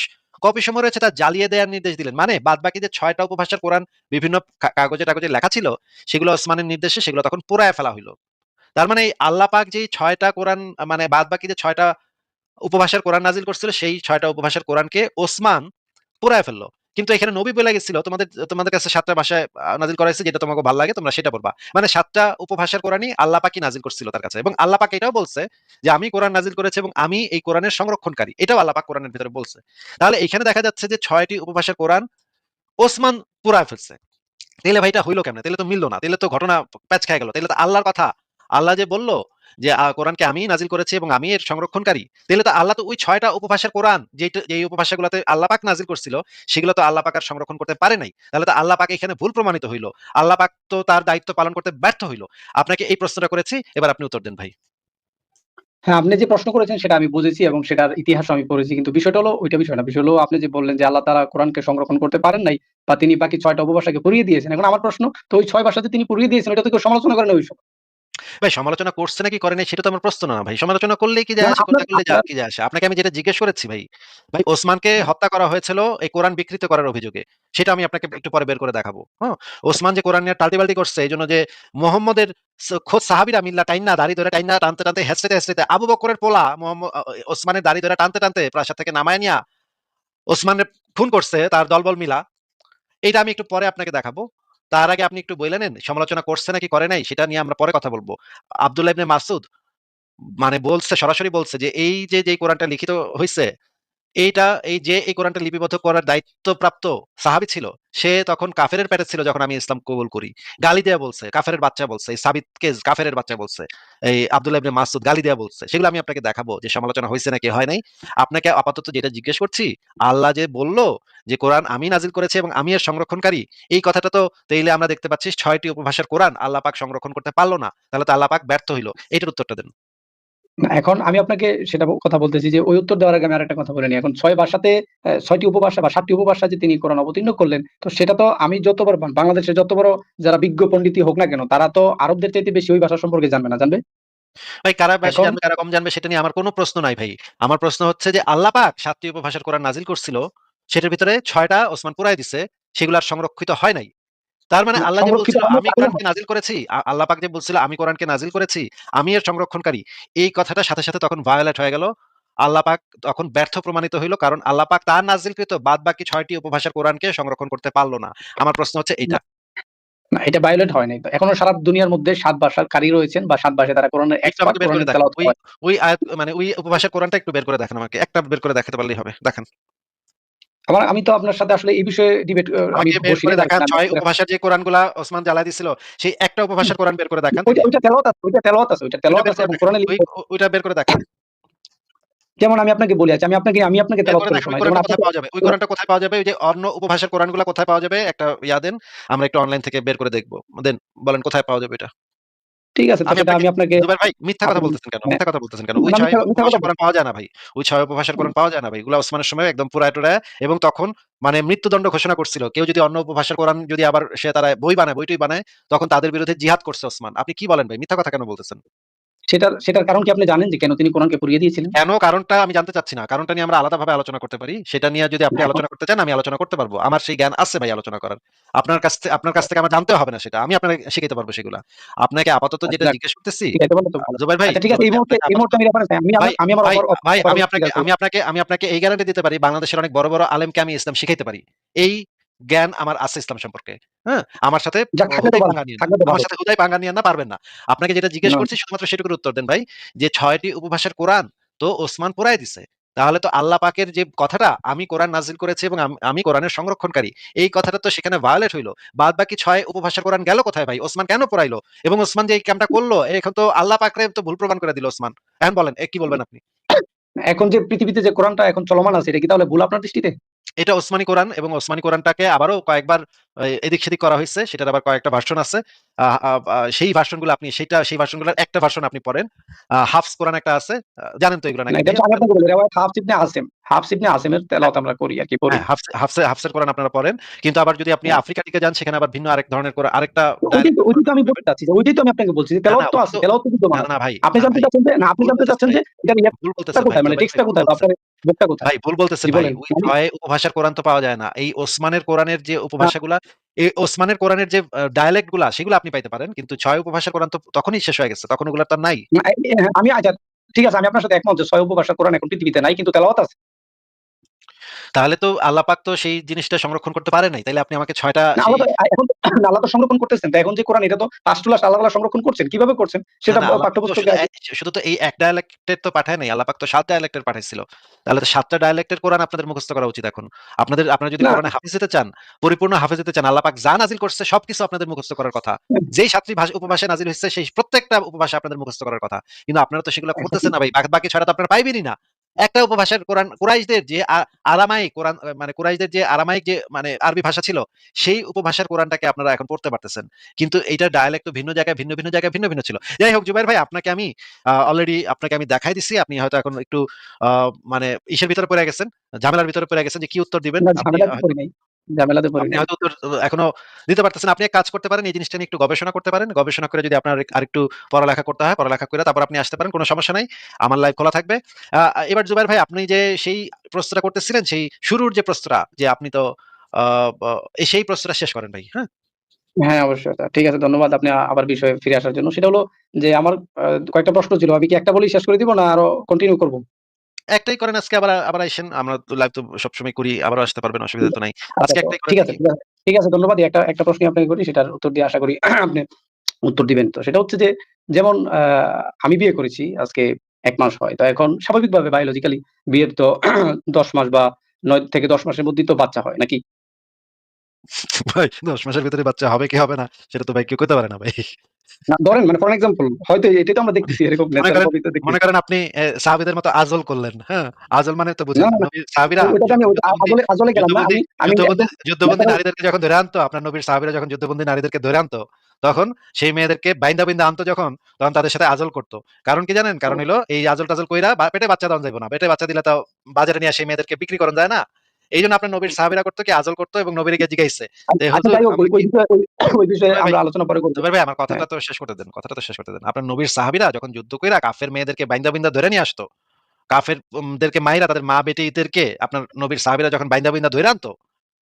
কপি সমূহ রয়েছে তা জ্বালিয়ে দেওয়ার নির্দেশ দিলেন। মানে বাদবাকি যে 6টা উপভাষার কোরআন বিভিন্ন কাগজে টাগজে লেখা ছিল, সেগুলো ওসমানের নির্দেশে সেগুলো তখন পোড়ায় ফেলা হইল। তার মানে এই আল্লাহ পাক যে 6টা কোরআন, মানে বাদবাকি যে 6টা উপভাষার কোরআন নাজিল করছিল, সেই 6টা উপভাষার কোরআনকে ওসমান পুরায় ফেললো। কিন্তু এখানে নবী বলে গেছিল তোমাদের কাছে 7টা ভাষায় নাজিল করা হয়েছে, যেটা তোমাকে ভালো লাগে তোমরা সেটা পড়বা। মানে 7টা উপভাষার কোরআনই আল্লাহ পাকই নাজিল করছিল তার কাছে, এবং আল্লাহ পাক এটাও বলছে যে আমি কোরআন নাজিল করেছি এবং আমি এই কোরআনের সংরক্ষণকারী, এটাও আল্লাহ পাক কোরআনের ভিতরে বলছে। তাহলে এখানে দেখা যাচ্ছে যে 6টি উপভাষার কোরআন ওসমান পুরায় ফেলছে। তাহলে ভাই এটা হইলো কেমনে? তাহলে তো মিললো না, তাহলে তো ঘটনা প্যাচ খেয়ে গেল। তাহলে তো আল্লাহর কথা, আল্লাহ যে বললো যে কোরআনকে আমি নাজিল করেছি এবং আমি এর সংরক্ষণকারী, তাহলে তো আল্লাহ তো ওই 6টা উপভাষার কোরআন যেই উপভাষাগুলোতে আল্লাহ পাক নাজিল করছিল সেগুলো তো আল্লাহ পাক আর সংরক্ষণ করতে পারে নাই। তাহলে তো আল্লাহ পাক এখানে ভুল প্রমাণিত হইলো, আল্লাহ পাক তো তার দায়িত্ব পালন করতে ব্যর্থ হইলো। আপনাকে এই প্রশ্নটা করেছি, এবার আপনি উত্তর দেন ভাই। হ্যাঁ, আপনি যে প্রশ্ন করেছেন সেটা আমি বুঝেছি এবং সেটার ইতিহাসও আমি পড়েছি। কিন্তু বিষয়টা হলো ওইটা বিষয় না। বিষয় হলো আপনি যে বললেন যে আল্লাহ তাআলা কোরআনকে সংরক্ষণ করতে পারেন নাই বা তিনি বাকি 6টা উপভাষাকে পুড়িয়ে দিয়েছেন। এখন আমার প্রশ্ন, তো ওই 6 ভাষাতে তিনি পুড়িয়ে দিয়েছেন, এটা তো কেউ সমালোচনা করে না ওই সময়। ভাই সমালোচনা করছে নাকি করে নাই সেটা তো আমার প্রশ্ন না ভাই। সমালোচনা করলেই কি যায় যেমন আসে, আপনার না করলে আপনার কি যায় আসে? আপনাকে আমি যেটা জিজ্ঞেস করেছি ভাই, ভাই ওসমানকে হত্যা করা হয়েছিল এই কোরআন বিকৃত করার অভিযোগে। সেটা আমি আপনাকে একটু পরে বের করে দেখাবো। হ্যাঁ? ওসমান যে কোরআন নিয়ে টালটি-বাল্টি করছে এইজন্য যে মুহাম্মদের খোদ সাহাবীরা মিল্লা টাইন্না দাড়ি ধরে টাইন্না টানতে, টানতে হেঁচড়াইতে আবু বকরের পোলা ওসমানের দাড়ি ধরে টানতে, টানতে প্রাসাদ থেকে নামায় নিয়া ওসমানের খুন করছে তার দলবল মিলা। এইটা আমি একটু পরে আপনাকে দেখাবো। তার আগে আপনি একটু বইলে নেন সমালোচনা করছে নাকি করে নাই সেটা নিয়ে আমরা পরে কথা বলবো। আব্দুল্লাহ ইবনে মাসউদ মানে বলছে, সরাসরি বলছে যে এই যে কোরআনটা লিখিত হইছে, এই কোরআনটা লিপিবদ্ধ করার দায়িত্বপ্রাপ্ত সাহাবী ছিল, সে তখন কাফেরের পেটে ছিল যখন আমি ইসলাম কবুল করি। গালি দেয়া বলছে, কাফেরের বাচ্চা বলছে, এই সাবিতকে কাফেরের বাচ্চা বলছে, এই আব্দুল্লাহ ইবনে মাসউদ গালি দেয়া বলছে। সেগুলো আমি আপনাকে দেখাবো যে সমালোচনা হয়েছে নাকি হয় নাই। আপনাকে আপাতত যেটা জিজ্ঞেস করছি, আল্লাহ যে বলল যে কোরআন আমি নাজিল করেছি এবং আমি এর সংরক্ষণকারী, এই কথাটা তো তাইলে আমরা দেখতে পাচ্ছি 6টি উপভাষার কোরআন আল্লাহ পাক সংরক্ষণ করতে পারলো না। তাহলে তো আল্লাহ পাক ব্যর্থ হইল। এটার উত্তরটা দেন। না, এখন আমি আপনাকে সেটা কথা বলতেছি যে ওই উত্তর দেওয়ার আগে আমি আরেকটা কথা বলে নিই। এখন 6 ভাষাতে 6টি উপভাষা বা 7টি উপভাষা যে তিনি কোরআন অবতীর্ণ করলেন, তো সেটা তো আমি যত বড় বাংলাদেশের যত বড় যারা বিজ্ঞ পণ্ডিতই হোক না কেন, তারা তো আরবদের চাইতে বেশি ওই ভাষা সম্পর্কে জানবে না, জানবে? ভাই কারা বেশি এখন জানবে কারা কম জানবে সেটা নিয়ে আমার কোনো প্রশ্ন নাই ভাই। আমার প্রশ্ন হচ্ছে যে আল্লাহ পাক 7টি উপভাষার কোরআন নাজিল করছিল, সেটার ভিতরে 6টা ওসমান পুরাই দিছে, সেগুলো আর সংরক্ষিত হয় নাই। তার মানে আল্লাহ যে সংরক্ষিত বলছিল হয়নি আমি তাহলে কোরআনকে নাজিল করেছি, আল্লাহ পাক যে বলছিল আমি কোরআনকে নাজিল করেছি, আমি এর সংরক্ষণকারী, এই কথাটার সাথে সাথে তখন ভায়োলেট হয়ে গেল। আল্লাহ পাক তখন ব্যর্থ প্রমাণিত হইল, কারণ আল্লাহ পাক তার নাজিলকৃত বাদবাকি 6টি উপভাষার কোরআনকে সংরক্ষণ করতে পারল না। আমার প্রশ্ন হচ্ছে না, এইটা। না, এটা ভায়োলেট হয় নাই। তো এখনো সারা দুনিয়ার মধ্যে 7 ভাষার কারি রয়েছেন বা 7 ভাষায় তারা কোরআনের একটু এক্সপার্ট, আমাকে বের করে কোরআনের দেখান। তেলাওয়াত ওই হয়। ওই আয়াত মানে ওই উপভাষার কোরআনটা একটু বের করে দেখান আমাকে। একটা বের করে দেখাতে পারলেই হবে। দেখান। আমি তো আপনার সাথে আসলে এই বিষয়ে ডিবেট আমি আমাকে বের বসি করে নাই। যার দেখান কারণে আমি 6 আপনাকে উপভাষার যে কোরআনগুলা ওসমান জ্বালায় দিছিল, সেই একটা উপভাষার কোরআন বের করে দেখান ওইটা দেখি। ওইটা তেলাওয়াত আছে, ওইটা ওইটা তেলাওয়াত বের আছে করে এবং দেখান। কোরআনে লিপিবদ্ধ। ওইটা বের করে দেখান। যেমন আমি আপনাকে বলি, আচ্ছা আমি আপনাকে বের তেলাওয়াত করে করে দেখান ওই শোনাই। যেমন কোরআনটা আপনি কোথায় পাওয়া যাবে? ওই কোরআনটা কোথায় পাওয়া যাবে? ওই যে অন্য উপভাষার কোরআনগুলা কোথায় পাওয়া যাবে? একটা ইয়া দেন। আমরা একটু অনলাইন থেকে বের করে দেখব। দেন বলেন কোথায় পাওয়া যাবে এটা? ঠিক আছে, তো আমি সেটা আপনাকে আমি আপনাকে জুবাইর ভাই মিথ্যা কথা আপনি বলতেছেন কেন? হ্যাঁ, মিথ্যা কথা বলতেছেন কেন? ওই না 6 মিথ্যা কথা উপভাষার কোরআন পাওয়া যায় না ভাই। ওই 6 উপভাষার কোরআন পাওয়া যায় না ভাই। এগুলা ওসমানের সময় একদম পুরায়-টুরায়, এবং তখন মানে মৃত্যুদণ্ড ঘোষণা করছিল। কেউ যদি অন্য উপভাষার কোরআন যদি আবার তারা বই-টই বানায়, তখন তাদের বিরুদ্ধে জিহাদ করছে ওসমান। আপনি কি বলেন ভাই? মিথ্যা কথা কেন বলতেছেন? সেটার কারণ কি আপনি জানেন যে কেন তিনি কোরআনকে পুড়িয়ে দিয়েছিলেন? কেন কারণটা আমি জানতে চাচ্ছি না। কারণটা নিয়ে আমরা আলাদাভাবে আলোচনা করতে পারি। সেটা নিয়ে যদি আপনি না, এখন আলোচনা করতে চান আমি আলোচনা করতে পারব। আমার সেই জ্ঞান আছে ভাই আলোচনা করার। আপনার কাছ থেকে আমার জানতেও হবে না সেটা। আমি আপনাকে শিখাইতে পারবো সেগুলা। আপনাকে আপাতত আচ্ছা যেটা যাক, জিজ্ঞেস করতেছি, ঠিক আছে বলে তো ভালো। জুবাইর ভাই, আচ্ছা ঠিক আছে, জুবাইর এই ভাই মুহূর্তে আপনাকে এই মুহূর্তে আপাতত আমি রেফারেন্স আমি ভাই, আমি আমার ভাই, ভাই কথাগুলো আমি ক্লিয়ার করব। আপনাকে এই গ্যারান্টি দিতে পারি বাংলাদেশের অনেক বড় আলেমকে আমি ইসলাম শিখাইতে পারি। এই জ্ঞান আমার আছে ইসলাম সম্পর্কে। হ্যাঁ? আমার সাথে যাক, থাকলে তো হুদাই ভালো, পাঙ্গা নিয়েন না। থাকলে তো আমার ভালো। সাথে হুদাই পাঙ্গা নিয়েন না, পারবেন না। আপনাকে যেটা জিজ্ঞেস না, করছি শুধুমাত্র সেটুকুর উত্তর দেন ভাই, যে ৬ টি উপভাষার কোরআন তো ওসমান পুরাই দিছে। তাহলে তো আল্লাহ পাকের যে কথাটা আমি কোরআন নাজিল করেছি এবং আমি কোরআনের সংরক্ষণকারী, এই কথাটা তো সেখানে ভায়োলেট হইল। বাদবাকি ৬ উপভাষার কোরআন গেল কোথায় ভাই? ওসমান কেন পোড়াইলো? এবং ওসমান যে এই কামটা করলো, এখন তো আল্লাহ পাকরে তো ভুল প্রমাণ করে দিল ওসমান। এখন বলেন কি বলবেন আপনি? এখন যে পৃথিবীতে যে কোরআনটা এখন চলমান আছে, এটা কি তাহলে ভুল আপনার দৃষ্টিতে? এটা ওসমানী কোরআন, এবং ওসমানী কোরআনটাকে আবারও কয়েকবার এদিক সেদিক করা হয়েছে। সেটার আবার কয়েকটা ভার্সন আছে। সেই ভার্সনগুলো সেই ভার্সনগুলোর একটা ভার্সন আপনি পড়েন। হাফস কোরআন একটা আছে। জানেন তো এগুলো না, নাকি এটা ভাই? তো আমি আপনাকে বলি, রেওয়ায়াত হাফস ইবনে আসিমের তেলাওয়াত আমরা করি আরকি, পড়ি। হ্যাঁ, হাফসের কোরআন আপনারা পড়েন। কিন্তু আবার যদি আপনি হ্যাঁ। আফ্রিকার দিকে যান সেখানে আবার ভিন্ন আরেক ধরনের আরেকটা ওইটাই তো ডায়ালেক্ট এর ওইটাই কোরআন তো আমি আপনি পাবেন। বলতে চাচ্ছি যে ওইটাই তো আমি আপনাকে বলছি যে না, না তেলাওয়াত তো ওটা আছে, তো তেলাওয়াত তো বিদ্যমান না, আছে। না ভাই, আপনি না জানতে ভাই। চাচ্ছেন যে না, আপনি ভুল জানতে বলতেছেন চাচ্ছেন ভাই। যে এটার ভুল ইয়াটা বলতেছেন ভাই। কোথায়, মানে জুবাইর ভাই টেক্সটটা ভুল কোথায় বা বলতেছেন। আপনার বুকটা কোথায়? ভাই ভুল বলতেছেন জি ভাই। বলেন। ওই ৬ উপভাষার কোরআন তো পাওয়া যায় না। এই ওসমানের কোরআনের যে উপভাষাগুলা, এই ওসমানের কোরআনের যে ডায়ালেক্ট গুলা সেগুলো আপনি পাইতে পারেন। কিন্তু ৬ উপভাষার কোরআন তো তখনই শেষ হয়ে গেছে। তখন ওগুলা তো আর নাই। না, আমি আচ্ছা ঠিক আছে, আমি আপনার সাথে একমত যে ৬ উপভাষা কোরআন এখন পৃথিবীতে নাই, কিন্তু তেলাওয়াত আছে। তাহলে তো আল্লাহ পাক তো সেই জিনিসটা সংরক্ষণ করতে পারে নাই। তাইলে আপনি আমাকে ৬ টা না, সেই আল্লাহ তো এখন আল্লাহ তো সংরক্ষণ করতেছেন। তো এখন যে কোরআন, এটা তো লাস্ট টু লাস্ট আল্লাহ তাআলা সংরক্ষণ করছেন। কিভাবে করছেন? না, সেটা না আল্লাহ পাক তো পাঠ্যপুস্তকে আছে। শুধু তো এই এক ডায়ালেক্টের তো পাঠায় নাই। আল্লাহ পাক তো ৭ ডায়ালেক্টের পাঠাইছিল। তাহলে তো ৭ টা ডায়ালেক্টের কোরআন আপনাদের মুখস্থ করা উচিত এখন। আপনারা যদি না, কোরআনে হাফেজ হতে চান, পরিপূর্ণ হাফেজ হতে চান, আল্লাহ পাক যা নাজিল করছে সবকিছু আপনাদের মুখস্থ করার কথা। যেই ৭ টি উপভাষায় নাজিল হইছে সেই প্রত্যেকটা উপভাষা আপনাদের মুখস্থ করার কথা। কিন্তু আপনারা তো সেগুলো করতেছেন না ভাই। বাকি ৬ টা তো আপনারা পাইবেনই না। একটা উপভাষার কোরআন কুরাইশদের যে আরামাইক কোরআন, মানে কুরাইশদের যে আরামাইক যে মানে আরবি ভাষা ছিল, সেই উপভাষার কোরআনটাকে আপনারা এখন পড়তে পারতেছেন। কিন্তু এইটার ডায়ালেক্ট তো ভিন্ন জায়গায় ভিন্ন জায়গায় ভিন্ন ছিল। যাই হোক জুবাইর ভাই, অলরেডি আপনাকে আমি দেখাই দিছি। আপনি হয়তো এখন একটু আ মানে ইসের ভিতরে পড়ে গেছেন, ঝামেলার ভিতরে পড়ে গেছেন যে কি উত্তর দিবেন। না, ঝামেলাতে পড়ি নাই। ঝামেলাতে পড়ি আপনি নাই। হয়তো উত্তর এখনো দিতে পারতেছেন না। আপনি এক কাজ করতে পারেন, এই জিনিসটা নিয়ে একটু গবেষণা করতে পারেন। গবেষণা করে যদি আপনার আরেকটু পড়ালেখা করতে হয়, পড়ালেখা করে তারপর আপনি আসতে পারেন। কোন সমস্যা নাই। আমার লাইভ খোলা থাকবে। আ এবার জুবাইর ভাই, আপনি যে সেই প্রশ্নটা করতেছিলেন, সেই শুরুর যে প্রশ্নটা যে আপনি তো আ ব সেই প্রশ্নটা শেষ করেন ভাই। হ্যাঁ? হ্যাঁ, অবশ্যই। ঠিক আছে, ধন্যবাদ আপনি আবার বিষয়ে ফিরে আসার জন্য। সেটা হলো যে আমার কয়েকটা প্রশ্ন ছিল। আমি কি একটা বলেই শেষ করে দিব না আরো কন্টিনিউ করব? একটাই করেন আজকে, আবার আবার আইসেন। আমরা তো লাইভ তো সবসময় করি। আবারও আসতে পারবেন, অসুবিধা তো নাই। আচ্ছা, আজকে তো একটাই করেন ঠিক আছে, নাকি? ঠিক আছে, ধন্যবাদ। একটা প্রশ্নই আপনাকে করি, সেটার উত্তর দিয়ে আশা করি আপনি উত্তর দিবেন। তো সেটা হচ্ছে যে, যেমন আমি বিয়ে করেছি আজকে ১ মাস হয়। তো এখন স্বাভাবিকভাবে বায়োলজিক্যালি বিয়ের তো ১০ মাস বা ৯ থেকে ১০ মাসের মধ্যেই তো বাচ্চা হয় নাকি? ভাই ১০ মাসের ভিতরে বাচ্চা হবে কি হবে না সেটা তো ভাই কেউ কইতে পারে না ভাই। না, ধরেন মানে ফর এক্সাম্পল হয়তো এটাই তো আমরা মানে দেখতেছি, এরকম মনে ন্যাচারাল করেন ভাবেই তো মনে দেখতেছি। করেন আপনি সাহাবীদের মতো আজল করলেন। হ্যাঁ? আজল মানে তো না, বুঝেন। না, না। নবীর সাহাবীরা ওইটাতে আমি যখন ওইটা আজলে আজলে গেলাম না। যুদ্ধবন্দী আমি যুদ্ধবন্দী একদম যুদ্ধবন্দী ন্যাচারাল। নারীদেরকে যখন ধরে আনতো, আপনার নবীর সাহাবীরা যখন যুদ্ধবন্দী নারীদেরকে ধরে আনতো, তখন সেই মেয়েদেরকে বাইন্দা আনতো যখন, তখন তাদের সাথে আজল করত। কারণ কি জানেন? কারণ হইলো এই আজল-টাজল কইরা পেটে বাচ্চা দেওয়া যাইব না। পেটে বাচ্চা দিলে তো বাজারে নিয়ে সেই মেয়েদেরকে বিক্রি করা যায় না। এইজন্য আপনার নবীর সাহাবীরা করতো কি, আজল করতো এবং নবীরে গিয়ে জিগাইছে যে, আচ্ছা, "হুজুর যাই হোক, আমরা ওই কি।" বিষয়ে ওই বিষয়ে জুবাইর ভাই, আমরা আলোচনা পরে করব। জুবাইর ভাই, আমার হ্যাঁ। কথাটা তো শেষ করতে দেন। কথাটা তো শেষ করতে দেন। আপনার নবীর সাহাবীরা যখন যুদ্ধ কইরা কাফের মেয়েদেরকে বাইন্দা ধরে নিয়ে আসতো, কাফের দেরকে মাইরা তাদের মা বেটিদেরকে আপনার নবীর সাহাবীরা যখন বাইন্দা ধইরা আনতো,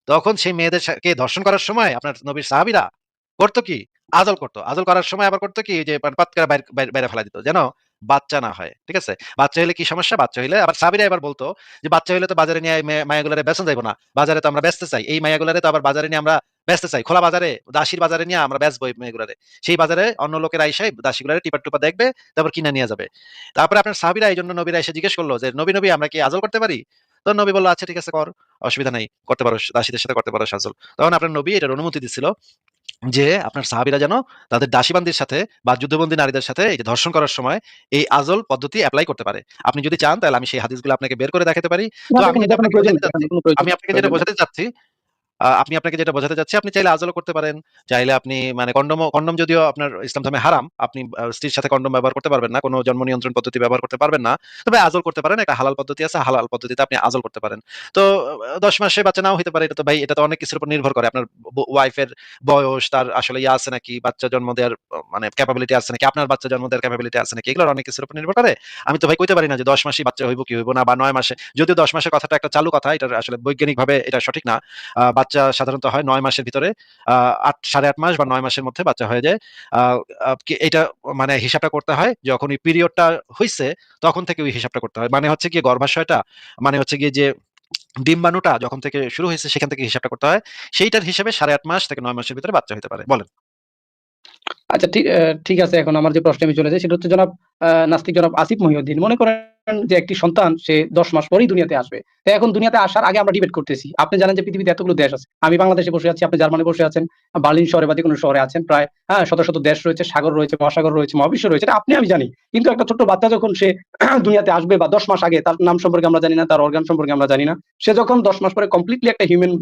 তখন সেই মেয়েদের কে ধর্ষণ করার সময় আপনার নবীর সাহাবীরা করতো কি? আজল করতো। আজল করার সময় আবার করতো কি? যে পাট করে বাইরে ফেলা দিত। যেন বাচ্চা না হয়। ঠিক আছে? বাচ্চা হইলে কি সমস্যা? বাচ্চা হইলে আবার সাহাবীরা এবার বলতো যে, "বাচ্চা হইলে তো বাজারে নিয়ে এই মাইয়াগুলারে বেচন যাইব না। বাজারে তো আমরা বেচতে চাই। এই মাইয়াগুলারে তো আবার বাজারে নিয়ে আমরা বেচতে চাই। খোলা বাজারে, দাসীর বাজারে নিয়ে আমরা বেচবো এই মেয়েগুলারে। সেই বাজারে অন্য লোকেরা আইসা এই দাসীগুলারে টিপা-টুপা দেখবে, তারপর কিনা নিয়ে যাবে।" তারপরে আপনার সাহাবীরা এইজন্য নবীরা এসে জিজ্ঞেস করল যে, "নবী আমরা কি আজল করতে পারি?" তো নবী বলল, "আচ্ছা ঠিক আছে কর। অসুবিধা নাই। করতে পারো। দাসীদের সাথে করতে পারো আজল।" তখন আপনার নবী এটার অনুমতি দিছিল যে আপনার সাহাবীরা যেন তাদের দাসীবান্দির সাথে বা যুদ্ধবন্দী নারীদের সাথে এই যে ধর্ষণ করার সময় এই আজল পদ্ধতি এপ্লাই করতে পারে। আপনি যদি চান তাহলে আমি সেই হাদিসগুলো আপনাকে বের করে দেখাতে পারি। না, তো আমি দেখুন, যেটা এটা কোনো আপনাকে প্রয়োজন বোঝাতে নেই। চাচ্ছি এখানে কোনো প্রয়োজন আমি আপনাকে যেটা প্রয়োজন নেই। বোঝাতে চাচ্ছি আপনি আপনাকে যেটা বোঝাতে চাচ্ছি, আপনি চাইলে আজলও করতে পারেন। চাইলে আপনি মানে কন্ডম যদিও আপনার ইসলাম ধর্মে হারাম। আপনি স্ত্রীর সাথে কন্ডম ব্যবহার করতে পারবেন না। কোন জন্ম নিয়ন্ত্রণ পদ্ধতি ব্যবহার করতে পারবেন না। তবে আজল করতে পারেন। একটা হালাল পদ্ধতি আছে। হালাল পদ্ধতিতে আপনি আজল করতে পারেন। তো ১০ মাসে বাচ্চা নাও হইতে পারে। এটা তো ভাই, এটা তো অনেক কিছুর উপর নির্ভর করে। আপনার ওয়াইফের বয়স, তার আসলে আছে নাকি, বাচ্চা জন্ম দেওয়ার মানে ক্যাপাবিলিটি আছে নাকি, আপনার বাচ্চা জন্ম দেওয়ার ক্যাপাবিলিটি আছে নাকি, এগুলোর অনেক কিছুর উপর নির্ভর করে। আমি তো ভাই কইতে পারি না যে ১০ মাসেই বাচ্চা হইব কি হইব না, বা ৯ মাসে। যদিও ১০ মাসের কথাটা একটা চালু কথা। এটা আসলে বৈজ্ঞানিকভাবে এটা সঠিক না। বাচ্চা সাধারণত হয় ৯ মাসের ভিতরে। ৮.৫ মাস বা ৯ মাসের মধ্যে বাচ্চা হয়ে যায়। আ আ এটা মানে হিসাবটা করতে হয় যখন ওই পিরিয়ডটা হইছে, তখন থেকে ওই হিসাবটা করতে হয়। মানে হচ্ছে গিয়ে গর্ভাশয়টা, মানে হচ্ছে গিয়ে যে ডিম্বাণুটা যখন থেকে শুরু হইছে সেখান থেকে হিসাবটা করতে হয়। সেইটার হিসেবে ৮.৫ মাস থেকে ৯ মাসের ভিতরে বাচ্চা হইতে পারে। বলেন। আচ্ছা, ঠিক আছে। এখন আমার যে প্রশ্নে আমি চলে যাই, সেটা হচ্ছে জনাব নাস্তিক জনাব আসিফ মহিউদ্দিন। মনে করেন যে একটি সন্তান সে ১০ মাস পরেই দুনিয়াতে আসবে। তো এখন দুনিয়াতে আসার আগে আমরা ডিবেট করতেছি। আপনি জানেন যে পৃথিবীতে এতগুলো দেশ আছে। আমি বাংলাদেশে বসে আছি, আপনি জার্মানি বসে আছেন, বার্লিন শহরে বা যেকোনো শহরে আছেন। প্রায় শত দেশ রয়েছে, সাগর রয়েছে, মহাসাগর রয়েছে, মহাবিশ্ব রয়েছে। এটা আপনি আমি জানি। কিন্তু একটা ছোট্ট বাচ্চা যখন সে দুনিয়াতে আসবে বা ১০ মাস আগে, তার নাম সম্পর্কে আমরা জানি না, তার অর্গান সম্পর্কে আমরা জানি না। সে যখন ১০ মাস পরে কমপ্লিটলি একটা হিউম্যান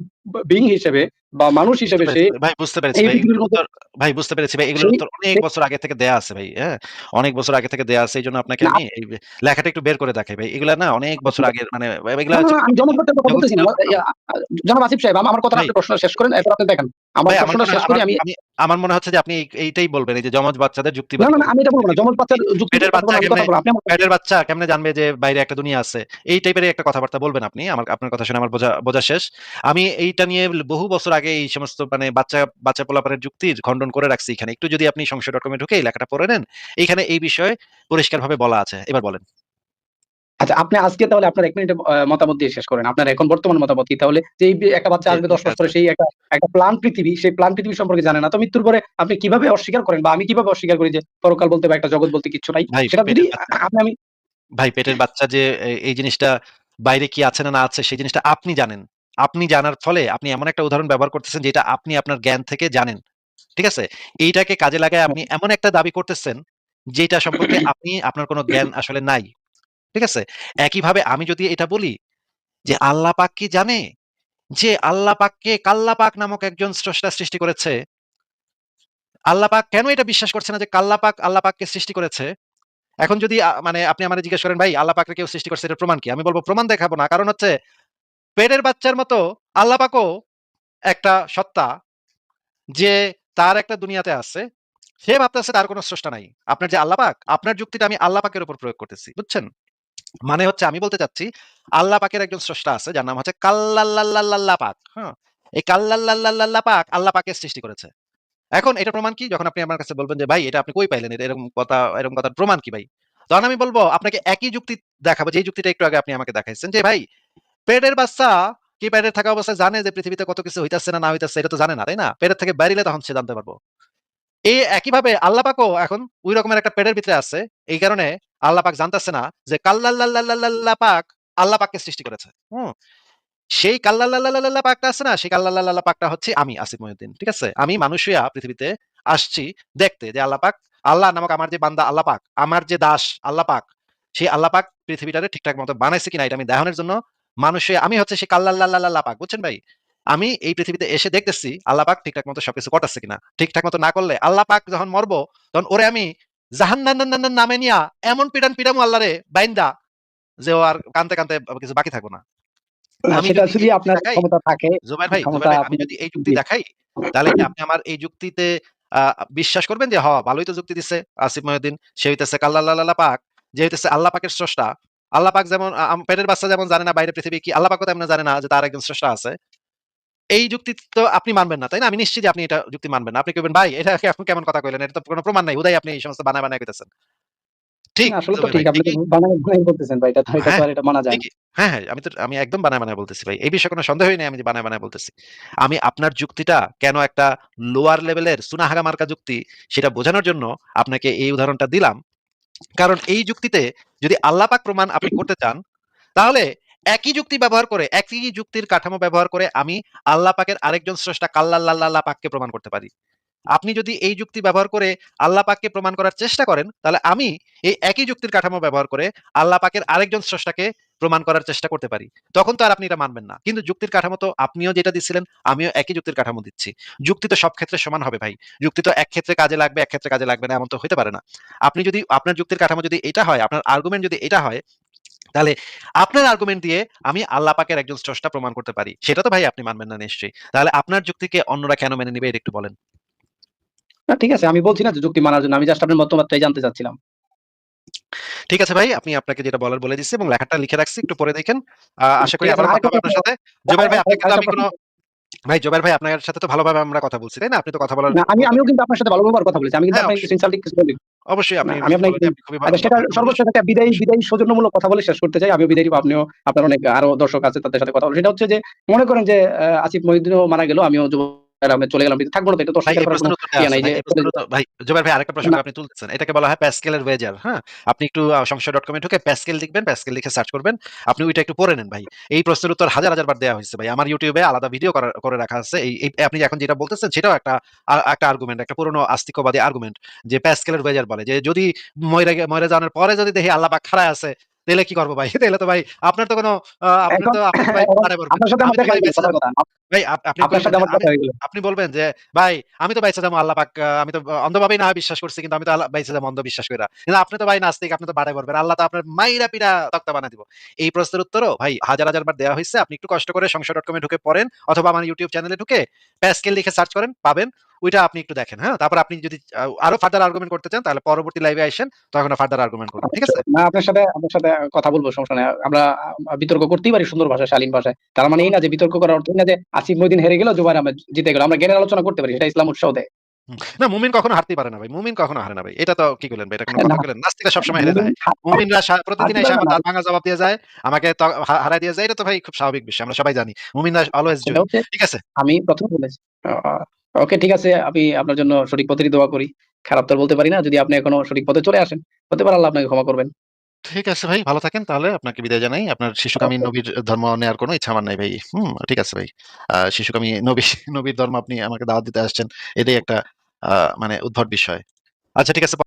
বিইং হিসেবে বা মানুষ বুঝতে হিসেবে সে পেরেছি ভাই, বুঝতে পেরেছি এই ভাই। পৃথিবীর মধ্যে ভাই বুঝতে পেরেছি ভাই। এগুলোর সেই উত্তর অনেক সে বছর আগে থেকে দেয়া আছে ভাই। হ্যাঁ? অনেক বছর আগে থেকে দেয়া আছে। এইজন্য আপনাকে না, আমি এই লেখাটা একটু বের করে দেখাই ভাই। এগুলা না অনেক বছর আগের মানে এগুলা না, না, হচ্ছে না, আমি জমজ বাচ্চার কথা জগৎ বলতেছি না। ছিল। জনাব আসিফ সাহেব, আমার কথাটা ভাই, আপনি প্রশ্ন শেষ করেন, এরপর আপনি দেখেন। আমার ভাই আমার প্রশ্নটা মনে শেষ হয় করি আমি। আমার মনে হচ্ছে যে আপনি এইটাই বলবেন, এই যে জমজ বাচ্চাদের না, যুক্তিবাদী না, না, কথা। আমি এটা বলব না। জমজ বাচ্চার পেটের যুক্তির কথা বাচ্চা বলবো না, আমি কেমনে কথা বলবো। আপনি আমার পেটের বাচ্চা কেমনে জানবে যে বাইরে একটা দুনিয়া আছে? এই টাইপের একটা কথাবার্তা বলবেন আপনি। আপনার কথা শুনে আমার বোঝা শেষ। আমি এইটা নিয়ে বহু বছর আগে এই সমস্ত মানে বাচ্চা পোলাপানের যুক্তির খণ্ডন করে রাখছি এখানে। একটু যদি আপনি সংশয়.com এ ঢুকে এই লেখাটা পড়ে নেন, এইখানে এই বিষয়ে পরিষ্কারভাবে বলা আছে। এবার বলেন। আচ্ছা, আপনি আজকে তাহলে আপনার ১ মিনিটে মতামত দিয়ে শেষ করেন। আপনার এখন বর্তমান মতামত কি? তাহলে যে এই একটা বাচ্চা আসবে ১০ ঠিক মাস পরে, আছে। সেই একটা প্লান পৃথিবী, সেই প্লান পৃথিবী সম্পর্কে জানে না। তো মৃত্যুর পরে আপনি কিভাবে অস্বীকার করেন, বা আমি কিভাবে অস্বীকার করি যে পরকাল বলতে বা একটা জগৎ বলতে কিচ্ছু নাই? ভাই সেটা যদি পেটের বাচ্চা আমি ভাই পেটের বাচ্চা যে এই জিনিসটা বাইরে কি আছে না আছে সেই জিনিসটা আপনি জানেন। আপনি জানার ফলে আপনি এমন একটা উদাহরণ ব্যবহার করতেছেন যেটা আপনি আপনার জ্ঞান থেকে জানেন। ঠিক আছে? এইটাকে কাজে লাগায় আপনি এমন একটা দাবি করতেছেন যেটা সম্পর্কে আপনার কোনো জ্ঞান আসলে নাই। ঠিক আছে? একইভাবে আমি যদি এটা বলি যে আল্লাহ পাক কি জানে যে আল্লাহ পাককে কাল্লা পাক নামক একজন স্রষ্টা সৃষ্টি করেছে? আল্লাহ পাক কেন এটা বিশ্বাস করছে না যে কাল্লা পাক আল্লাহ পাককে সৃষ্টি করেছে? এখন যদি মানে আপনি আমারে জিজ্ঞেস করেন, "ভাই আল্লাহ পাককে কেউ সৃষ্টি করছে এটার প্রমাণ কি?" আমি বলব, "প্রমাণ দেখাবো না।" কারণ হচ্ছে পেটের বাচ্চার মতো আল্লাহ পাকও একটা সত্তা যে তার একটা দুনিয়াতে আছে। সে ভাবতেছে তার কোনো স্রষ্টা নাই। আপনার যে আল্লাহ পাক, আপনার যুক্তিটা আমি আল্লাহ পাকের উপর প্রয়োগ করতেছি। বুঝছেন? মানে হচ্ছে আমি বলতে চাচ্ছি, আল্লাহ পাকের একজন স্রষ্টা আছে যার নাম হচ্ছে কাল্লাল্লাল্লাল্লাহ পাক। হ্যাঁ? এই কাল্লাল্লাল্লাল্লাহ পাক আল্লাহ পাকের সৃষ্টি করেছে। এখন এটার প্রমাণ কি? যখন আপনি আমার কাছে বলবেন যে, "ভাই এটা আপনি কই পাইলেন? এটা এরকম কথার প্রমাণ কি ভাই?" তখন আমি বলব আপনাকে একই যুক্তি দেখাবো যেই যুক্তিটা একটু আগে আপনি আমাকে দেখাইছেন যে, "ভাই পেটের বাচ্চা কি পেটের থাকা অবস্থায় জানে যে পৃথিবীতে কত কিছু হইতাছে না হইতাছে এটা তো জানে না, তাই না? পেটের থেকে বাইরে তখন সে জানতে পারবো।" এই একইভাবে আল্লাহ পাকও এখন ওই রকমের একটা পেটের ভিতরে আছে। এই কারণে আল্লাহ পাক জানতাছে না যে কাল্লাল্লাল্লাল্লাহ পাক আল্লাহ পাককে সৃষ্টি করেছে। হুম? সেই কাল্লাল্লাল্লাল্লাহ পাকটা আছে না? সেই কাল্লাল্লাল্লাহ পাকটা হচ্ছি আমি আসিফ মহিউদ্দিন। ঠিক আছে? আমি মানুষ হইয়া পৃথিবীতে আসছি দেখতে যে আল্লাহ নামক আমার যে বান্দা আল্লাহ পাক, আমার যে দাস আল্লাহ পাক, সেই আল্লাহ পাক পৃথিবীটারে ঠিকঠাক মতো বানাইছে কিনা এটা আমি দেখানোর জন্য মানুষ হয়ে আমি হচ্ছে সেই কাল্লাল্লাল্লাহ পাক। বুঝছেন ভাই? আমি এই পৃথিবীতে এসে দেখতেছি আল্লাহ পাক ঠিকঠাক মতো সবকিছু করতেছে কিনা। ঠিকঠাক মতো না করলে আল্লাহ পাক যখন মরবো তখন ওরে আমি জাহান্নামের নামে নিয়া এমন পিটামু আল্লাহরে বাইন্দা যে ও আর কানতে কিছু বাকি থাকবো না। আমি সেটা যদি যদি এই যুক্তি আপনার দেখাই ক্ষমতা থাকে, জুবাইর ক্ষমতা ভাই আমি আপনি যদি এই যুক্তি জি। দেখাই, তাহলে কি আপনি আমার এই যুক্তিতে আ বিশ্বাস করবেন যে ভালোই তো যুক্তি দিছে আসিফ মহিউদ্দিন। সে হইতেছে কাল্লাল্লাহ পাক, যে হইতেছে আল্লাহ পাকের স্রষ্টা। আল্লাহ পাক যেমন পেটের বাচ্চা যেমন জানে না বাইরের পৃথিবী কি, আল্লাহ পাকও তেমনি জানে না যে তার একজন স্রষ্টা আছে। এই যুক্তি তো আপনি মানবেন না, তাই না? আমি নিশ্চিত যে আপনি এটা যুক্তি মানবেন না। আপনি কইবেন, "ভাই এটা আপনি কেমন কথা কইলেন? এটা তো কোন প্রমাণ নাই। হুদাই আপনি এই সমস্ত বানায় কইতেছেন।" ঠিক না, আসলে তো জুবাইর ঠিক। ভাই, আপনি তো ঠিকই। বানায় বলতেছেন ভাই। এটা তো হ্যাঁ, আর এটা মানা যায় না। ঠিকই। হ্যাঁ, আমি একদম বানায় বলতেছি ভাই। এই বিষয়ে কোন সন্দেহই নেই আমি যে বানায় বলতেছি। আমি আপনার যুক্তিটা কেন একটা লোয়ার লেভেলের সুনাহাগা মার্কা যুক্তি সেটা বোঝানোর জন্য আপনাকে এই উদাহরণটা দিলাম। কারণ এই যুক্তিতে যদি আল্লাহ পাক প্রমাণ আপনি করতে চান, তাহলে একই যুক্তির কাঠামো ব্যবহার করে আমি আল্লাহ পাকের আরেকজন স্রষ্টা কাল্লাল্লাহ পাককে প্রমাণ করতে পারি। আপনি যদি এই যুক্তি ব্যবহার করে আল্লাহ পাককে প্রমাণ করার চেষ্টা করেন, তাহলে আমি এই একই যুক্তির কাঠামো ব্যবহার করে আল্লাহ পাকের আরেকজন স্রষ্টাকে প্রমাণ করার চেষ্টা করতে পারি। তখন তো আর আপনি এটা মানবেন না। কিন্তু যুক্তির কাঠামো তো আপনিও যেটা দিচ্ছিলেন, আমিও একই যুক্তির কাঠামো দিচ্ছি। যুক্তি তো সব ক্ষেত্রে সমান হবে ভাই। যুক্তি তো এক ক্ষেত্রে কাজে লাগবে, এক ক্ষেত্রে কাজে লাগবে না এমন তো হইতে পারে না। আপনি যদি আপনার যুক্তির কাঠামো যদি এটা হয়, আপনার আর্গুমেন্ট যদি এটা হয়, তাহলে আপনার আর্গুমেন্ট দিয়ে আমি আল্লাহ পাকের একজন স্রষ্টা প্রমাণ করতে পারি। সেটা তো ভাই আপনি মানবেন না নিশ্চয়ই। তাহলে আপনার যুক্তিকে অন্যরা কেন মেনে নিবে এটা একটু বলেন। না, ঠিক আছে। আমি বলছি না যে যুক্তি মানার জন্য। আমি জাস্ট আপনার মতামতটাই জানতে চাচ্ছিলাম। ঠিক আছে ভাই, আপনাকে যেটা বলার বলে দিচ্ছি এবং লেখাটা লিখে রাখছি। একটু পড়ে দেখেন। আশা করি ঠিক আছে। আবারও কথা আরেকটা হবে প্রশ্ন, আপনার সাথে। জুবাইর ভাই, আপনাকে কিন্তু আরেকটা আমি প্রশ্ন। জুবাইর ভাই আপনার সাথে তো ভালোভাবে আমরা কথা বলছি, তাই না? আপনি তো কথা বলার না, মতো আমিও কিন্তু আপনার সাথে ভালো ব্যবহার কথা বলেছি। আমি কিন্তু হ্যাঁ, আপনাকে অবশ্যই। কিছু ইনসাল্টিং কিছু বলিনি। অবশ্যই না, আপনি আমি আপনাকে বলাতে আপনি খুবই আচ্ছা, সেটা ভালো মানুষ। সর্বশেষ একটা বিদায়ী অবশ্যই। বিদায়ী সৌজন্যমূলক কথা বলে শেষ করতে চাই। আমিও বিদায়ী নিবো, আপনিও আপনার অনেক আরো দর্শক আছে তাদের সাথে কথা বলবো। সেটা হচ্ছে যে, মনে করেন যে আসিফ মহিউদ্দিনও মারা গেল, আমিও জুবায়ের আহমেদ চলে গেলাম। থাকবো না, তো এটা তো ভাই অস্বীকার এই করার কোনো প্রশ্নের উত্তর দেয়া ইয়ে আছে নাই ভাই। যে এই প্রশ্নের উত্তর ভাই জুবাইর ভাই আরেকটা প্রসঙ্গ না, আপনি তুলতেছেন। এটাকে বলা হয় প্যাসকেলের ওয়েজার, হ্যাঁ? আপনি একটু সংশয়.com এ ঢুকে প্যাসকেল লিখবেন, প্যাসকেল লিখে সার্চ করবেন। আপনি ওইটা একটু পড়ে নেন ভাই। এই প্রশ্নের উত্তর হাজার বার দেয়া হইছে ভাই। আমার YouTube এ আলাদা ভিডিও করে রাখা আছে। এই আপনি এখন যেটা বলতেছেন সেটাও একটা আর্গুমেন্ট, একটা পুরনো আস্তিকবাদী আর্গুমেন্ট যে প্যাসকেলের ওয়েজার বলে যে যদি মইরা যাওয়ার পরে যদি দেখি আল্লাহ পাক খাড়ায় আছে, তাহলে কি করবো ভাই? তাহলে তো ভাই আপনার তো কোনো আপনি এখন তো আপনি তো ভাই এখন বাড়ায় বলবেন। আপনার সাথে আমি আমার তো দেখা ভাই হয়ে গেল বেঁচে কথার যাবো। কথা। ভাই আপনি আপনার বলবেন সাথে যে আমার কথা হয়ে গেল। আপনি বলবেন যে, "ভাই আমি তো বাইচা যাবো আল্লাহ পাক আমি তো অন্ধভাবেই না হয় বিশ্বাস করছি কিন্তু আমি তো আল্লাহ বাইচা যাবো অন্ধ বিশ্বাস কইরা। কিন্তু আপনি তো ভাই নাস্তিক আপনি তো বাড়ায় বলবেন। আল্লাহ তো আপনার মাইরা পিটা তক্তা বানায় দিব।" এই প্রশ্নের উত্তরও ভাই হাজার, হাজার বার দেওয়া হইছে। আপনি একটু কষ্ট করে সংশয়.com এ ঢুকে পড়েন অথবা আমার YouTube চ্যানেলে ঢুকে প্যাসকেল লিখে সার্চ করেন পাবেন। ওইটা আপনি একটু দেখেন, হ্যাঁ? তারপর আপনি যদি আরো ফার্দার আর্গুমেন্ট করতে চান তাহলে পরবর্তী লাইভে আইসেন। তখন ফার্দার আর্গুমেন্ট করব। ঠিক আছে? অবশ্যই। না আপনার সাথে কথা বলবো সমস্যা নাই। আমরা বিতর্ক করতেই পারি সুন্দর ভাষায়, শালীন ভাষায়। তার মানে এই না যে বিতর্ক করার অর্থ এই না যে আসিফ মহিউদ্দিন হেরে গেল, জুবায়ের আহমেদ জিতে গেল। আমরা জ্ঞানের আলোচনা করতে পারি। সেটা ইসলাম উৎসাহ দেয়। না মুমিন কখনো হারতেই পারে না ভাই। মুমিন কখনো হারে না ভাই। এটা তো কি কইলেন ভাই? এটা কোন না কথা কইলেন? নাস্তিকরা সবসময় হেরে মুমিন যায়। মুমিনরা প্রতিদিন হারতে এসে পারে আমার না। দাঁত ভাঙা জবাব দিয়ে যায়। আমাকে হারায় দিয়ে যায়। এটা তো ভাই খুব স্বাভাবিক বিষয়। আমরা সবাই জানি। মুমিনরা অলওয়েজ সেটা জয়ী। হচ্ছে ঠিক আছে? আমি ১ম বলেছি। আ আ ওকে ঠিক আছে। আমি আপনার জন্য সঠিক পথেরই দোয়া করি। খারাপ তো আর বলতে পারি না। যদি আপনি এখনো সঠিক পথে চলে আসেন, হতে পারে আল্লাহ আপনাকে ক্ষমা করবেন। ঠিক আছে ভাই, ভালো থাকেন তাহলে। আপনাকে বিদায় জানাই। আপনার শিশুকামী ওকে। নবীর ধর্ম নেয়ার কোনো ইচ্ছা আমার নাই ভাই। ঠিক আছে ভাই। শিশুকামী নবীর ধর্ম আপনি আমাকে দাওয়াত দিতে আসছেন। এটাই একটা আ মানে উদ্ভট বিষয়। আচ্ছা ঠিক আছে।